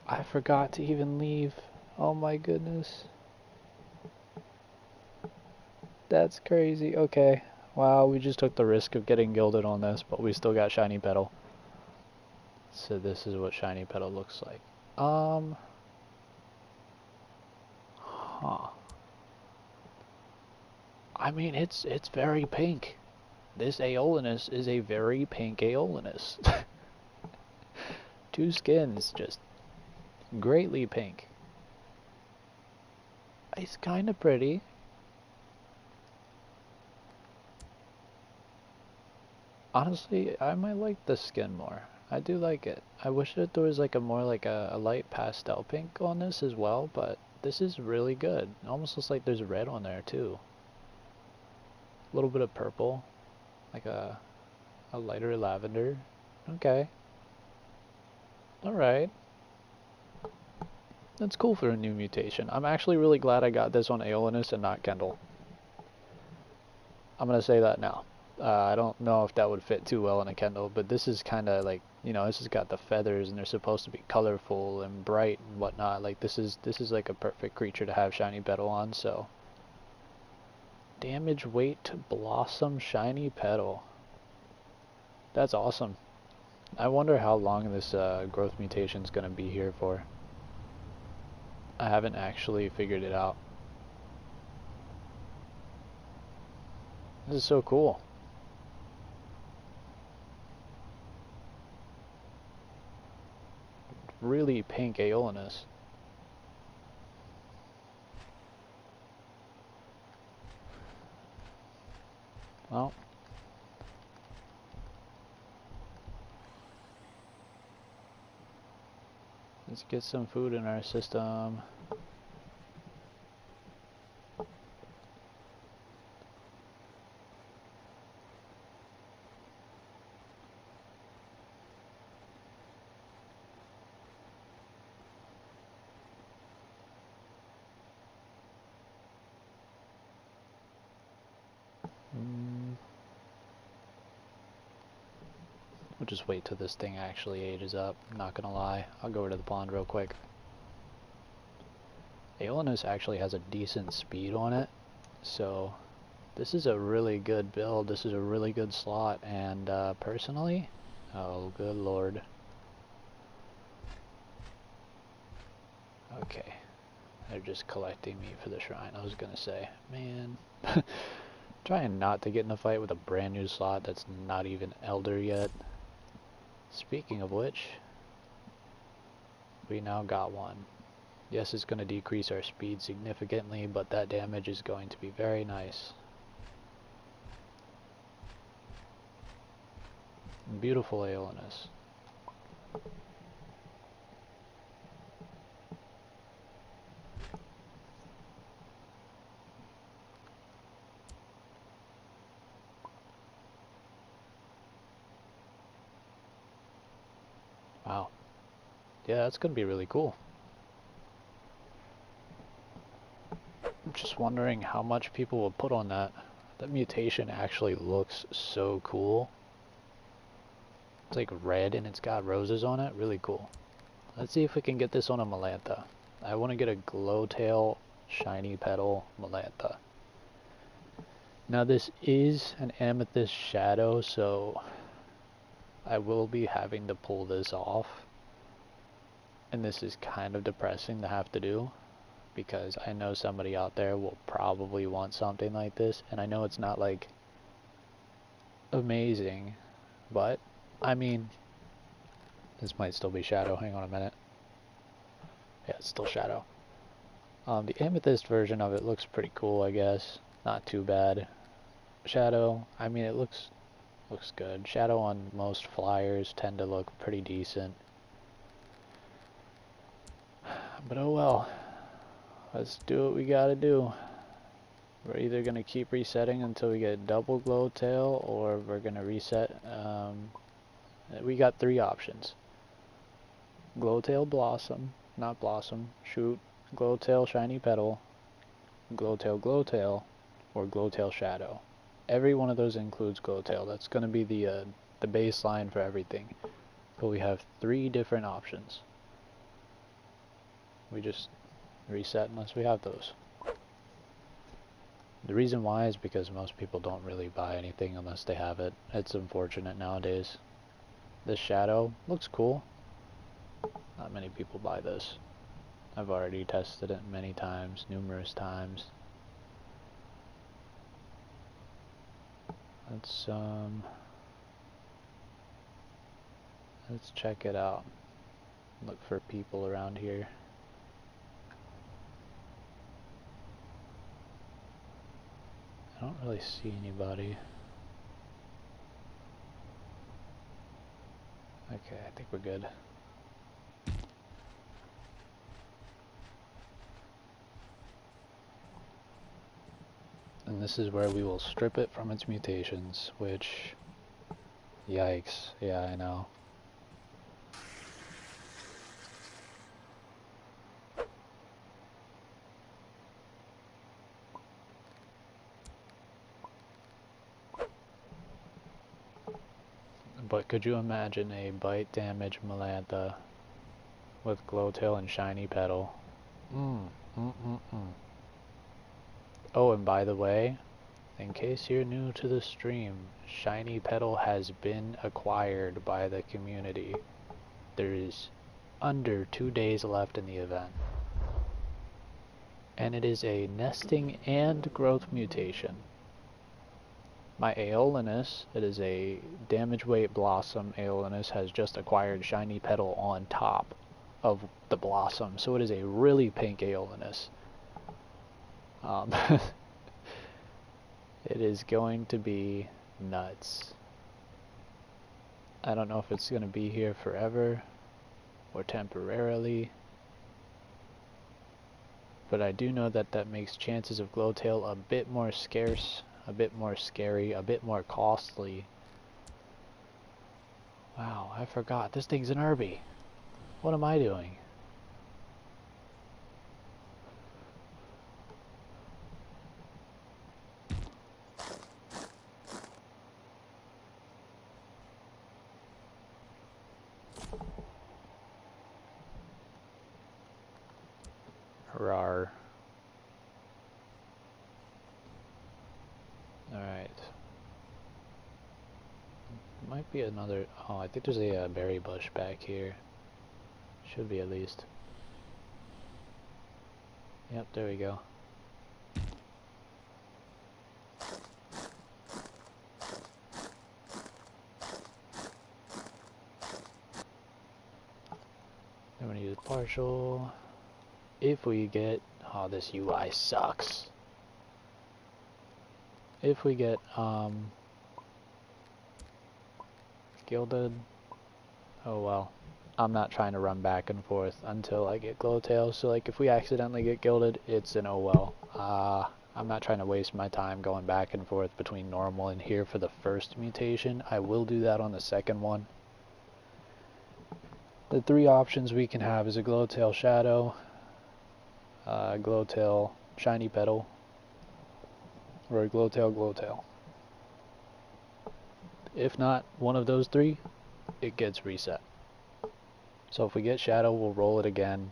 I forgot to even leave. Oh my goodness. That's crazy. Okay. Wow, we just took the risk of getting gilded on this, but we still got shiny petal. So this is what shiny petal looks like. Huh. I mean, it's very pink. This Aeolinus is a very pink Aeolinus. Two skins, just greatly pink. It's kind of pretty. Honestly, I might like this skin more. I do like it. I wish that there was like a more like a light pastel pink on this as well, but this is really good. It almost looks like there's red on there too. A little bit of purple, like a lighter lavender. Okay. Alright. That's cool for a new mutation. I'm actually really glad I got this on Aeolus and not Kendall. I'm gonna say that now. I don't know if that would fit too well in a Kendall, but this is kind of like, you know, this has got the feathers and they're supposed to be colorful and bright and whatnot. Like this is like a perfect creature to have shiny petal on. So damage, weight, blossom, shiny petal. That's awesome. I wonder how long this growth mutation is gonna be here for. I haven't actually figured it out. This is so cool. Really pink Aeolus. Well, let's get some food in our system. We'll just wait till this thing actually ages up. I'm not gonna lie. I'll go over to the pond real quick. Aeolus actually has a decent speed on it, so this is a really good build. This is a really good slot, and personally, oh good lord. Okay, they're just collecting me for the shrine. I was gonna say, man, trying not to get in a fight with a brand new slot that's not even elder yet. Speaking of which, we now got one. Yes, it's going to decrease our speed significantly, but that damage is going to be very nice. Beautiful Aeolus. Wow. Yeah, that's going to be really cool. I'm just wondering how much people will put on that. That mutation actually looks so cool. It's like red and it's got roses on it. Really cool. Let's see if we can get this on a Melantha. I want to get a Glowtail shiny petal Melantha. Now this is an amethyst shadow, so I will be having to pull this off. And this is kind of depressing to have to do, because I know somebody out there will probably want something like this, and I know it's not like amazing, but I mean, this might still be shadow. Hang on a minute. Yeah, it's still shadow. The amethyst version of it looks pretty cool, I guess. Not too bad. Shadow, I mean, it looks good. Shadow on most flyers tend to look pretty decent. But oh well. Let's do what we gotta do. We're either gonna keep resetting until we get double Glowtail, or we're gonna reset. We got three options. Glowtail Blossom, not Blossom, shoot, Glowtail Shiny Petal, Glowtail, or Glowtail Shadow. Every one of those includes Glowtail. That's gonna be the baseline for everything. But we have three different options. We just reset unless we have those. The reason why is because most people don't really buy anything unless they have it. It's unfortunate nowadays. This shadow looks cool. Not many people buy this. I've already tested it many times, numerous times. Let's check it out. Look for people around here. I don't really see anybody. Okay, I think we're good. And this is where we will strip it from its mutations, which... Yikes. Yeah, I know. But could you imagine a bite damaged Melantha with Glowtail and Shiny Petal? Oh, and by the way, in case you're new to the stream, Shiny Petal has been acquired by the community. There is under 2 days left in the event. And it is a nesting and growth mutation. My Aeolus, it is a damage weight blossom. Aeolus has just acquired Shiny Petal on top of the blossom, so it is a really pink Aeolus. It is going to be nuts. I don't know if it's going to be here forever or temporarily, but I do know that that makes chances of Glowtail a bit more scarce, a bit more scary, a bit more costly. Wow, I forgot. This thing's an Irby. What am I doing? Rar. Alright. Might be another... Oh, I think there's a berry bush back here. Should be at least. Yep, there we go. I'm gonna use partial. If we get... Oh, this UI sucks. If we get, gilded... Oh well. I'm not trying to run back and forth until I get Glowtail, so like if we accidentally get gilded, it's an oh well. I'm not trying to waste my time going back and forth between normal and here for the first mutation. I will do that on the second one. The three options we can have is a Glowtail Shadow, Glowtail Shiny Petal, or a Glowtail. If not one of those three, it gets reset. So if we get Shadow, we'll roll it again.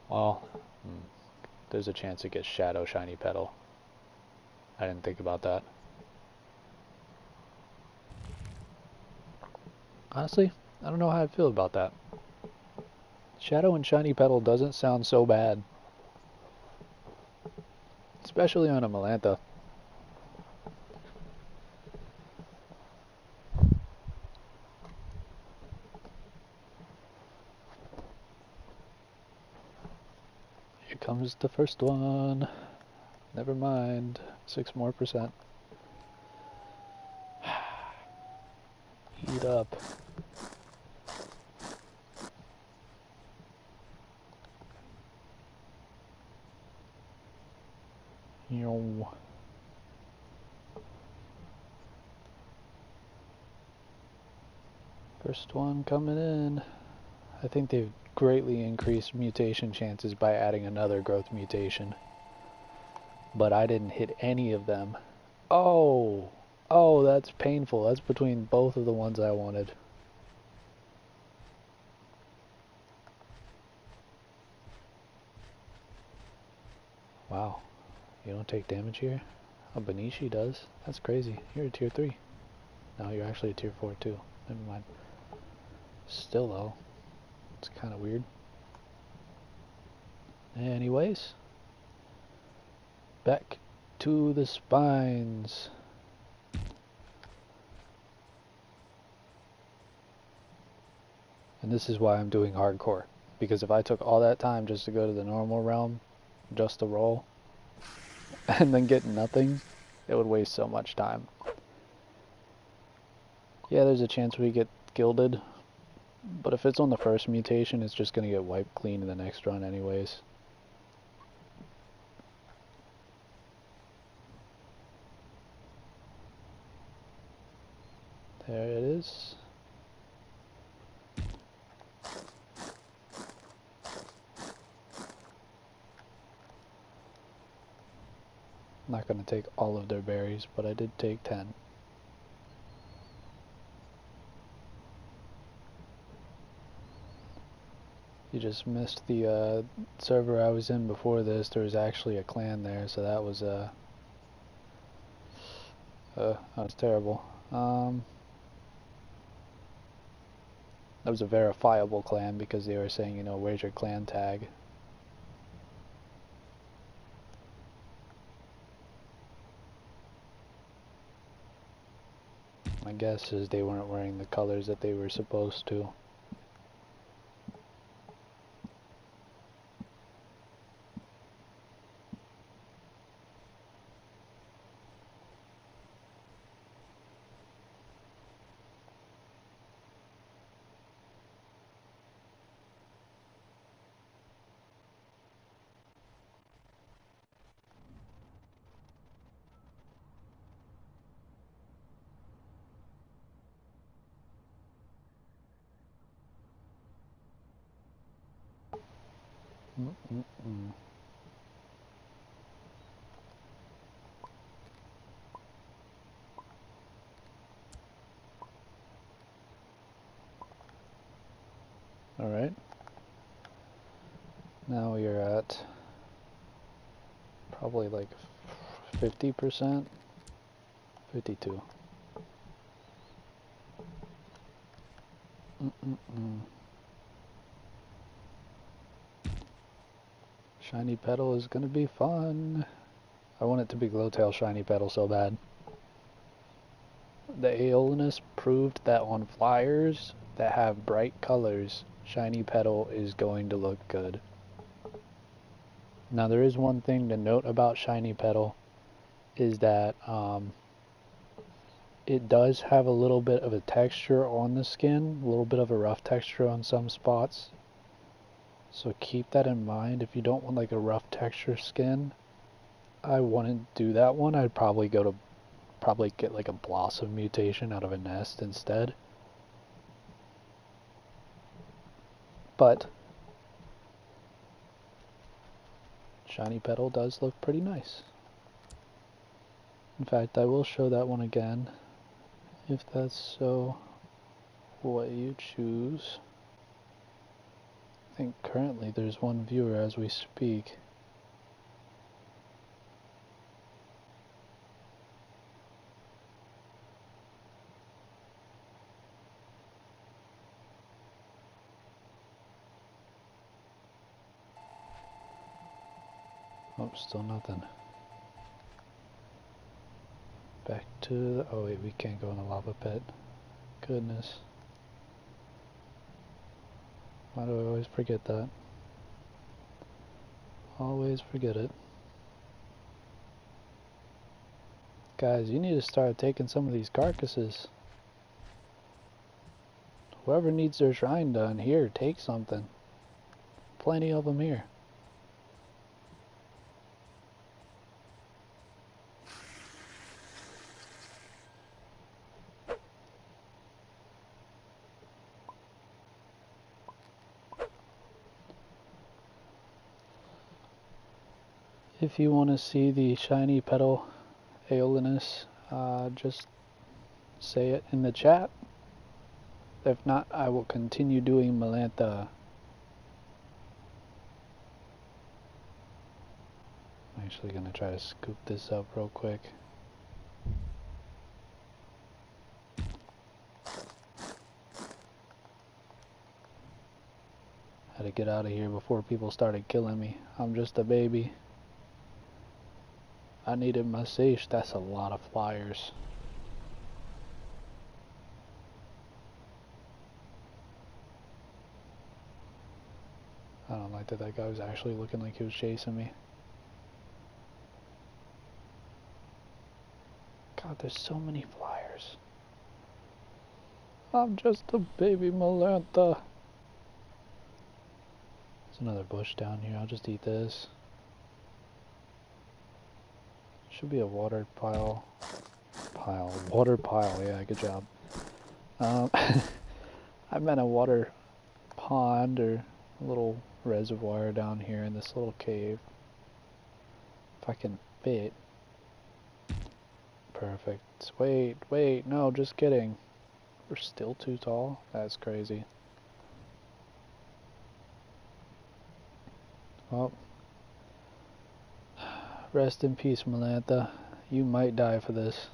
Well, there's a chance it gets Shadow Shiny Petal. I didn't think about that. Honestly, I don't know how I feel about that. Shadow and Shiny Petal doesn't sound so bad. Especially on a Melantha. Here comes the first one. Never mind. 6% more. Heat up. Yo. First one coming in. I think they've greatly increased mutation chances by adding another growth mutation. But I didn't hit any of them. Oh! Oh, that's painful. That's between both of the ones I wanted. Wow. You don't take damage here? Oh, Benishi does. That's crazy. You're a tier 3. No, you're actually a tier 4 too. Never mind. Still though, it's kind of weird. Anyways, back to the spines. And this is why I'm doing hardcore. Because if I took all that time just to go to the normal realm, just to roll, and then get nothing, it would waste so much time. Yeah, there's a chance we get gilded, but if it's on the first mutation, it's just going to get wiped clean in the next run anyways. There it is. I'm not going to take all of their berries, but I did take 10. You just missed the server I was in before this. There was actually a clan there, so that was terrible. That was a verifiable clan because they were saying, you know, where's your clan tag? My guess is they weren't wearing the colors that they were supposed to. Alright. Now we are at probably like 50%, 52. Shiny petal is gonna be fun. I want it to be Glowtail shiny petal so bad. The Aeolus proved that on flyers that have bright colors, shiny petal is going to look good. Now there is one thing to note about shiny petal, is that it does have a little bit of a texture on the skin, a little bit of a rough texture on some spots. So keep that in mind. If you don't want like a rough texture skin, I wouldn't do that one. I'd probably get like a blossom mutation out of a nest instead. But shiny petal does look pretty nice. In fact, I will show that one again, if that's so what you choose. I think currently there's one viewer as we speak. Oh, still nothing. Back to the... oh wait, we can't go in the lava pit. Goodness. Why do I always forget that? Always forget it. Guys, you need to start taking some of these carcasses. Whoever needs their shrine done, here, take something. Plenty of them here. If you want to see the shiny petal Aeolus, just say it in the chat. If not, I will continue doing Melantha. I'm actually going to try to scoop this up real quick. Had to get out of here before people started killing me. I'm just a baby. I needed my safe. That's a lot of flyers. I don't like that that guy was actually looking like he was chasing me. God, there's so many flyers. I'm just a baby Melantha. There's another bush down here. I'll just eat this. Should be a water pile. Water pile, yeah, good job. I meant a water pond or a little reservoir down here in this little cave. If I can fit. Perfect. Wait, no, just kidding. We're still too tall? That's crazy. Well, rest in peace, Melantha. You might die for this.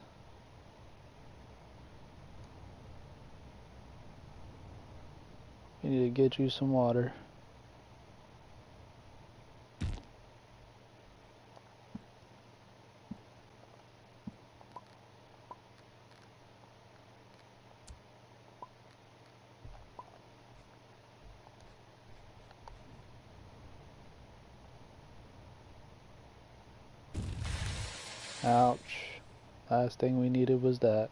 You need to get you some water. Ouch. Last thing we needed was that.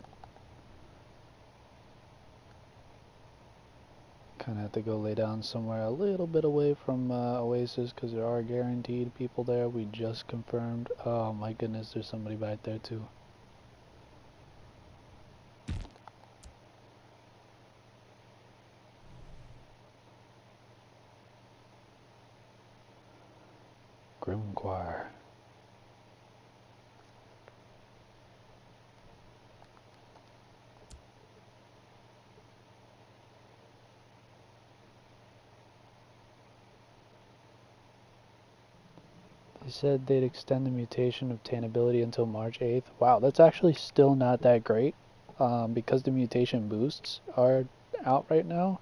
Kinda have to go lay down somewhere a little bit away from Oasis because there are guaranteed people there. We just confirmed. Oh my goodness, there's somebody back there too. Grimquire. They said they'd extend the mutation obtainability until March 8th. Wow, that's actually still not that great. Because the mutation boosts are out right now.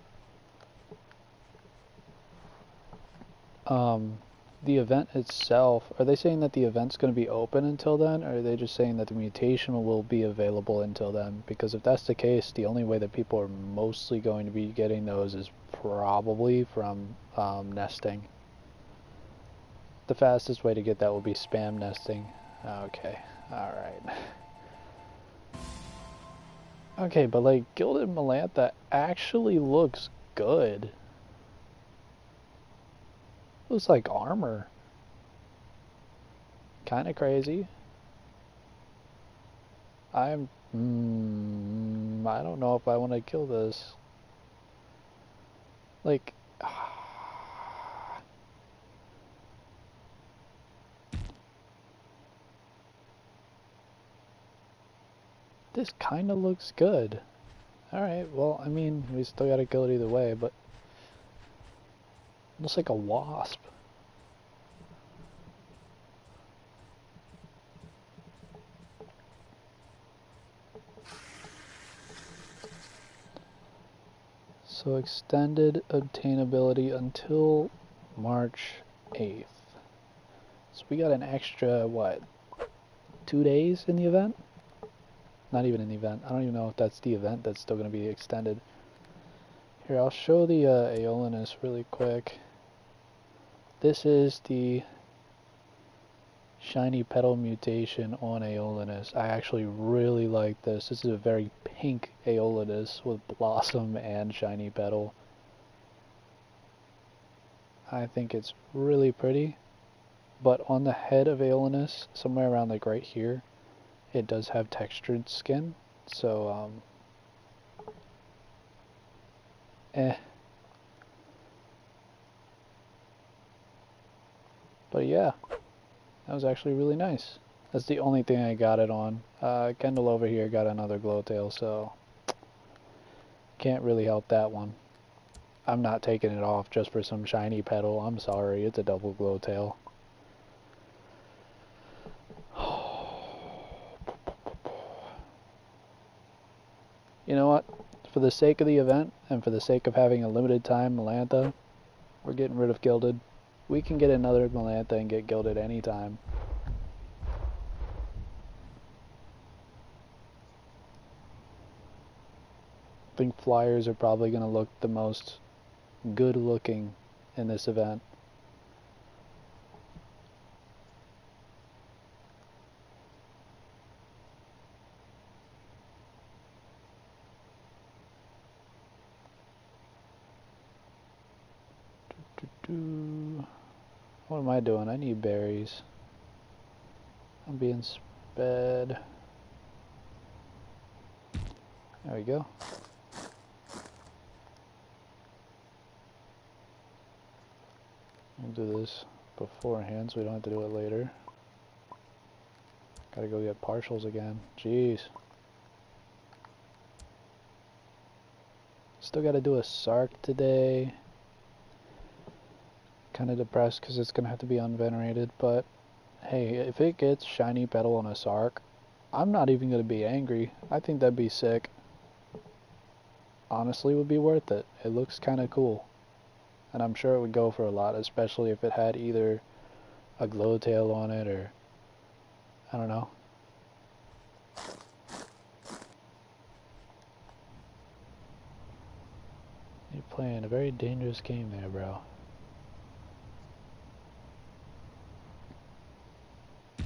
The event itself, are they saying that the event's going to be open until then, or are they just saying that the mutation will be available until then? Because if that's the case, the only way that people are mostly going to be getting those is probably from nesting. The fastest way to get that will be spam nesting. Okay, alright. Okay, but like, Gilded Melantha actually looks good. Looks like armor. Kinda crazy. I don't know if I want to kill this. Like, this kind of looks good. Alright, well, I mean, we still gotta kill it either way, but it looks like a wasp. So extended obtainability until March 8th. So we got an extra, what, 2 days in the event? Not even in the event. I don't even know if that's the event that's still going to be extended. Here, I'll show the Aeolinus really quick. This is the shiny petal mutation on Aeolinus. I actually really like this. This is a very pink Aeolinus with blossom and shiny petal. I think it's really pretty. But on the head of Aeolinus, somewhere around like right here, it does have textured skin. So, But yeah, that was actually really nice. That's the only thing I got it on. Kendall over here got another glowtail, so can't really help that one. I'm not taking it off just for some shiny petal. I'm sorry, it's a double glowtail. You know what? For the sake of the event, and for the sake of having a limited time Melantha, we're getting rid of Gilded. We can get another Melantha and get Gilded anytime. I think flyers are probably going to look the most good looking in this event. What am I doing? I need berries. I'm being sped. There we go. We'll do this beforehand so we don't have to do it later. Gotta go get partials again. Jeez. Still gotta do a Sark today. Kinda depressed because it's gonna have to be unvenerated, but hey, if it gets shiny petal on a Sark, I'm not even gonna be angry. I think that'd be sick. Honestly, would be worth it. It looks kinda cool. And I'm sure it would go for a lot, especially if it had either a glow tail on it or I don't know. You're playing a very dangerous game there, bro.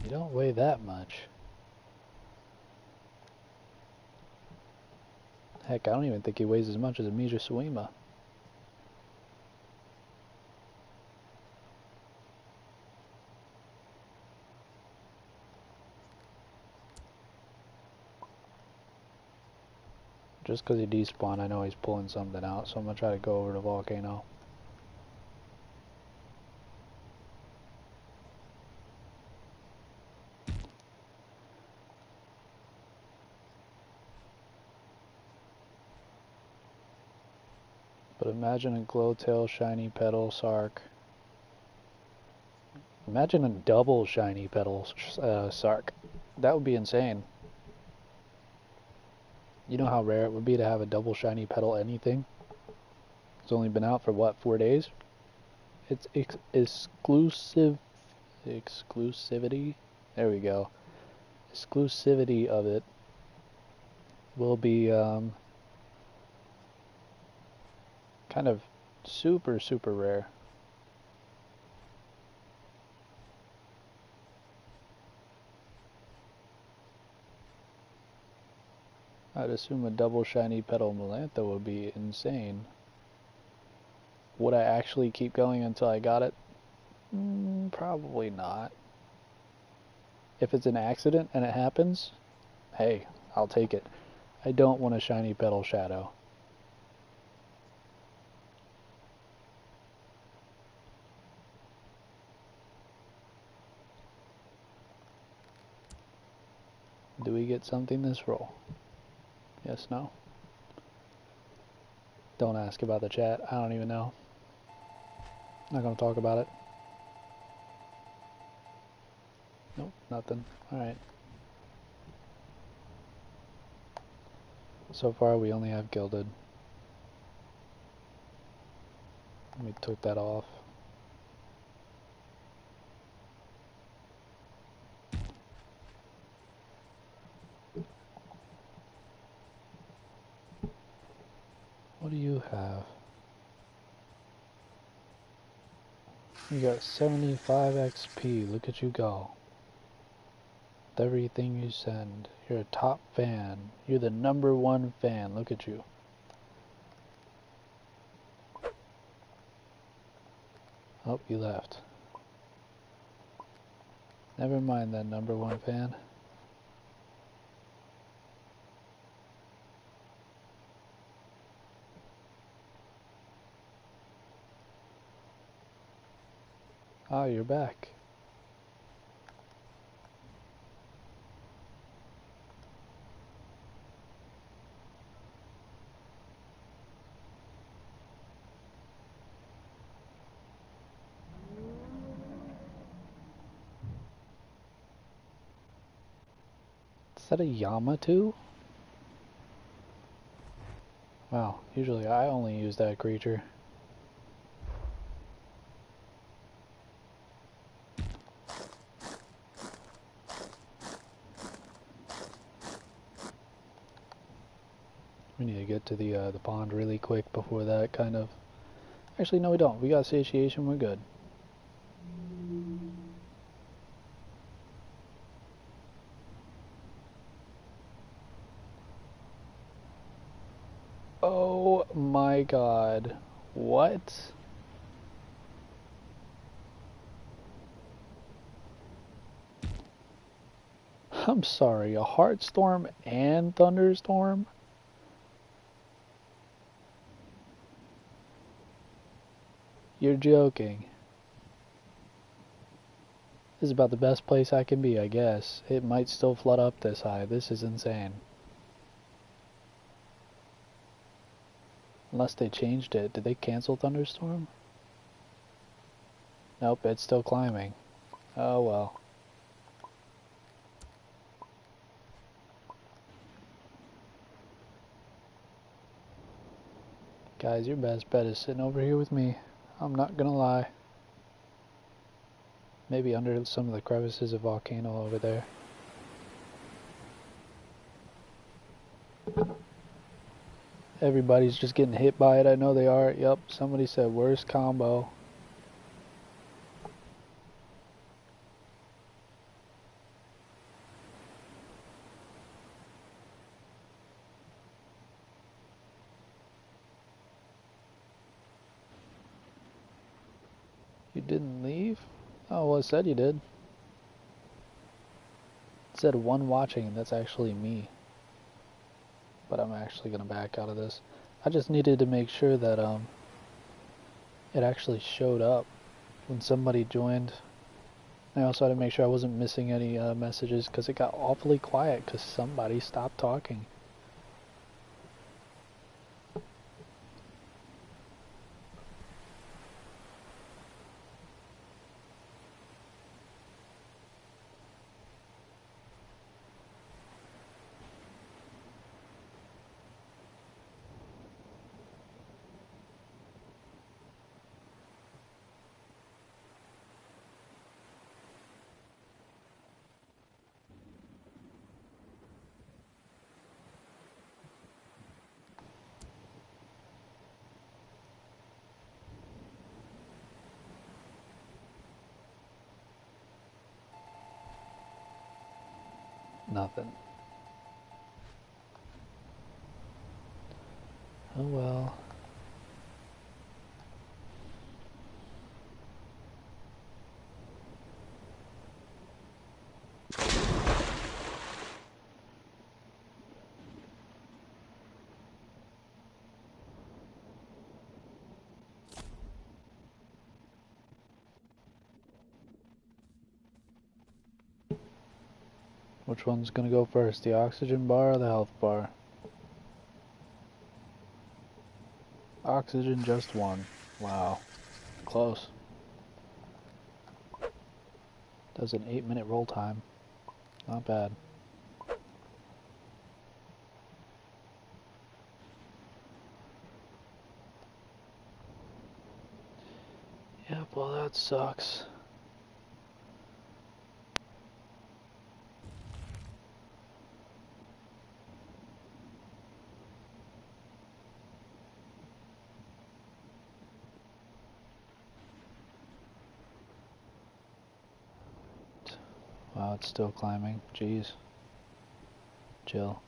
You don't weigh that much. Heck, I don't even think he weighs as much as a Mija Suima. Just because he despawned, I know he's pulling something out, so I'm going to try to go over the volcano. But imagine a glowtail, shiny petal, Sark. Imagine a double shiny petal Sark. That would be insane. You know how rare it would be to have a double shiny petal anything? It's only been out for what, 4 days? It's exclusivity? There we go. Exclusivity of it will be kind of super rare. I'd assume a double shiny petal Melantha would be insane. Would I actually keep going until I got it? Probably not. If it's an accident and it happens, hey, I'll take it. I don't want a shiny petal Shadow. Do we get something this roll? Yes, no? Don't ask about the chat. I don't even know. Not gonna talk about it. Nope, nothing. Alright. So far we only have gilded. We took that off. What do you have? You got 75 XP. Look at you go. With everything you send. You're a top fan. You're the #1 fan. Look at you. Oh, you left. Never mind that #1 fan. Ah, you're back. Is that a Yamato? Wow, usually I only use that creature. We need to get to the pond really quick before that kind of... Actually, no we don't. We got satiation, we're good. Oh my god. What? I'm sorry, a Heartstorm and Thunderstorm? You're joking. This is about the best place I can be, I guess. It might still flood up this high. This is insane. Unless they changed it. Did they cancel thunderstorm? Nope, it's still climbing. Oh well. Guys, your best bet is sitting over here with me. I'm not gonna lie. Maybe under some of the crevices of volcano over there. Everybody's just getting hit by it. I know they are. Yep, somebody said worst combo. You didn't leave? Oh, well, it said you did. It said one watching, and that's actually me. But I'm actually gonna back out of this. I just needed to make sure that it actually showed up when somebody joined. I also had to make sure I wasn't missing any messages because it got awfully quiet because somebody stopped talking. Nothing. Oh well. Which one's gonna go first, the oxygen bar or the health bar? Oxygen just one. Wow. Close. Does an 8-minute roll time. Not bad. Yep, well that sucks. Wow, it's still climbing. Jeez. Chill.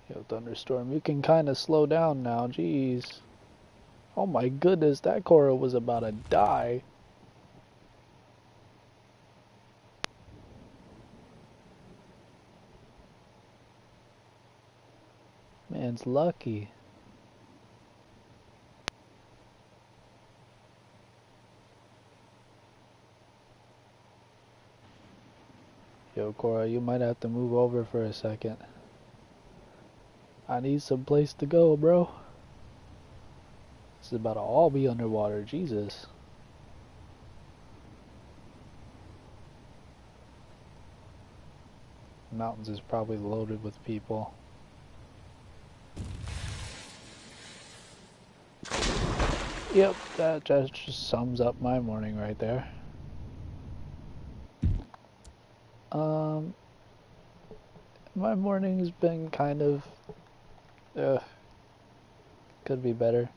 Yo, thunderstorm, you can kind of slow down now. Jeez. Oh my goodness, that Cora was about to die. Man's lucky. Yo, Cora, you might have to move over for a second. I need some place to go, bro. This is about to all be underwater. Jesus. Mountains is probably loaded with people. Yep, that just sums up my morning right there. My morning's been kind of, could be better.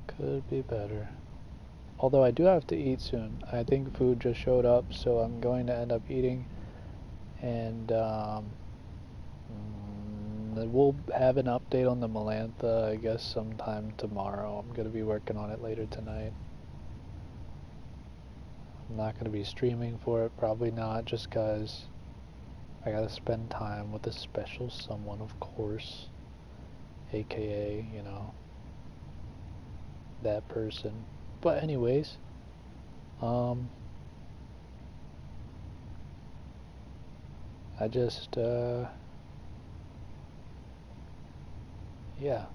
Could be better. Although I do have to eat soon. I think food just showed up, so I'm going to end up eating. And, then we'll have an update on the Melantha, I guess, sometime tomorrow. I'm going to be working on it later tonight. I'm not going to be streaming for it, probably not, just because I got to spend time with a special someone, of course. AKA, you know, that person. But anyways, I just, yeah.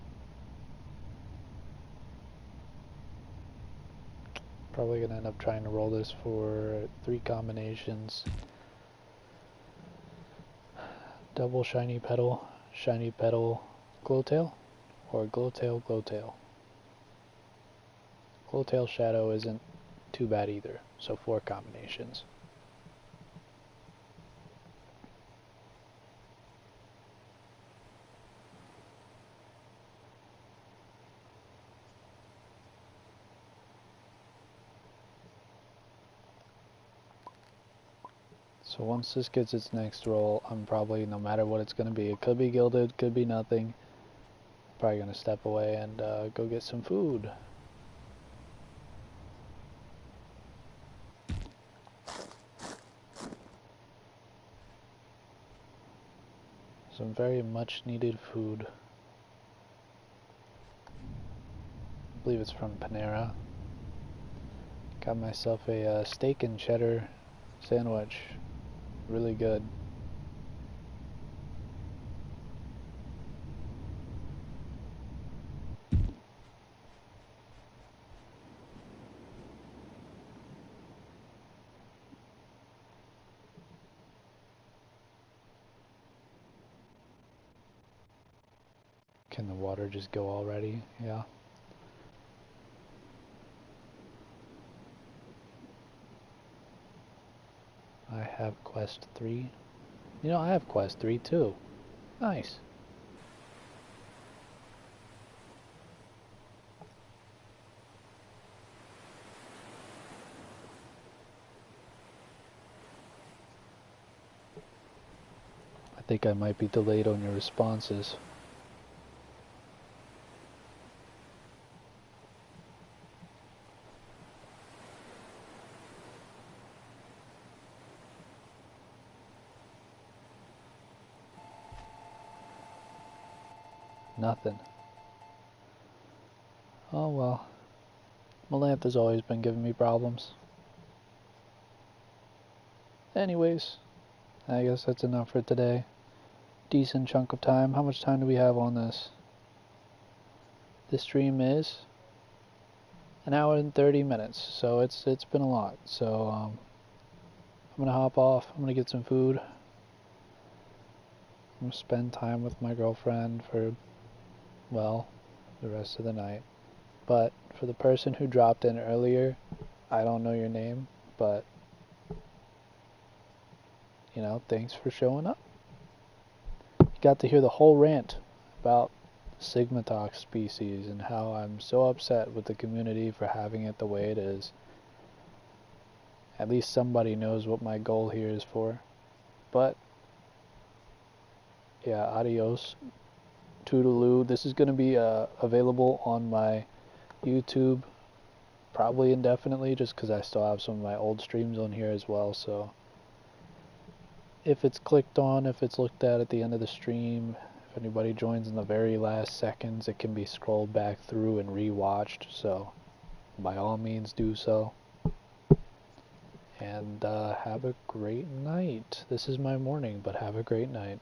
Probably gonna end up trying to roll this for 3 combinations. Double shiny petal, glowtail, or glowtail, glowtail. Glowtail shadow isn't too bad either, so 4 combinations. So once this gets its next roll, I'm probably, no matter what it's going to be, it could be gilded, could be nothing, probably going to step away and go get some food. Some very much needed food. I believe it's from Panera. Got myself a steak and cheddar sandwich. Really good. Can the water just go already? Yeah. I have quest 3. You know, I have quest 3 too. Nice. I think I might be delayed on your responses. Nothing. Oh well. Melantha's always been giving me problems. Anyways, I guess that's enough for today. Decent chunk of time. How much time do we have on this? This stream is an hour and 30 minutes, so it's been a lot. So I'm gonna hop off. I'm gonna get some food. I'm gonna spend time with my girlfriend for, well, the rest of the night. But for the person who dropped in earlier, I don't know your name, but you know, thanks for showing up. You got to hear the whole rant about Sigmatox species and how I'm so upset with the community for having it the way it is. At least somebody knows what my goal here is for. But yeah, adios, toodaloo. This is going to be available on my YouTube probably indefinitely, just because I still have some of my old streams on here as well. So if it's clicked on, if it's looked at the end of the stream, if anybody joins in the very last seconds, it can be scrolled back through and rewatched. So by all means do so. And have a great night. This is my morning, but have a great night.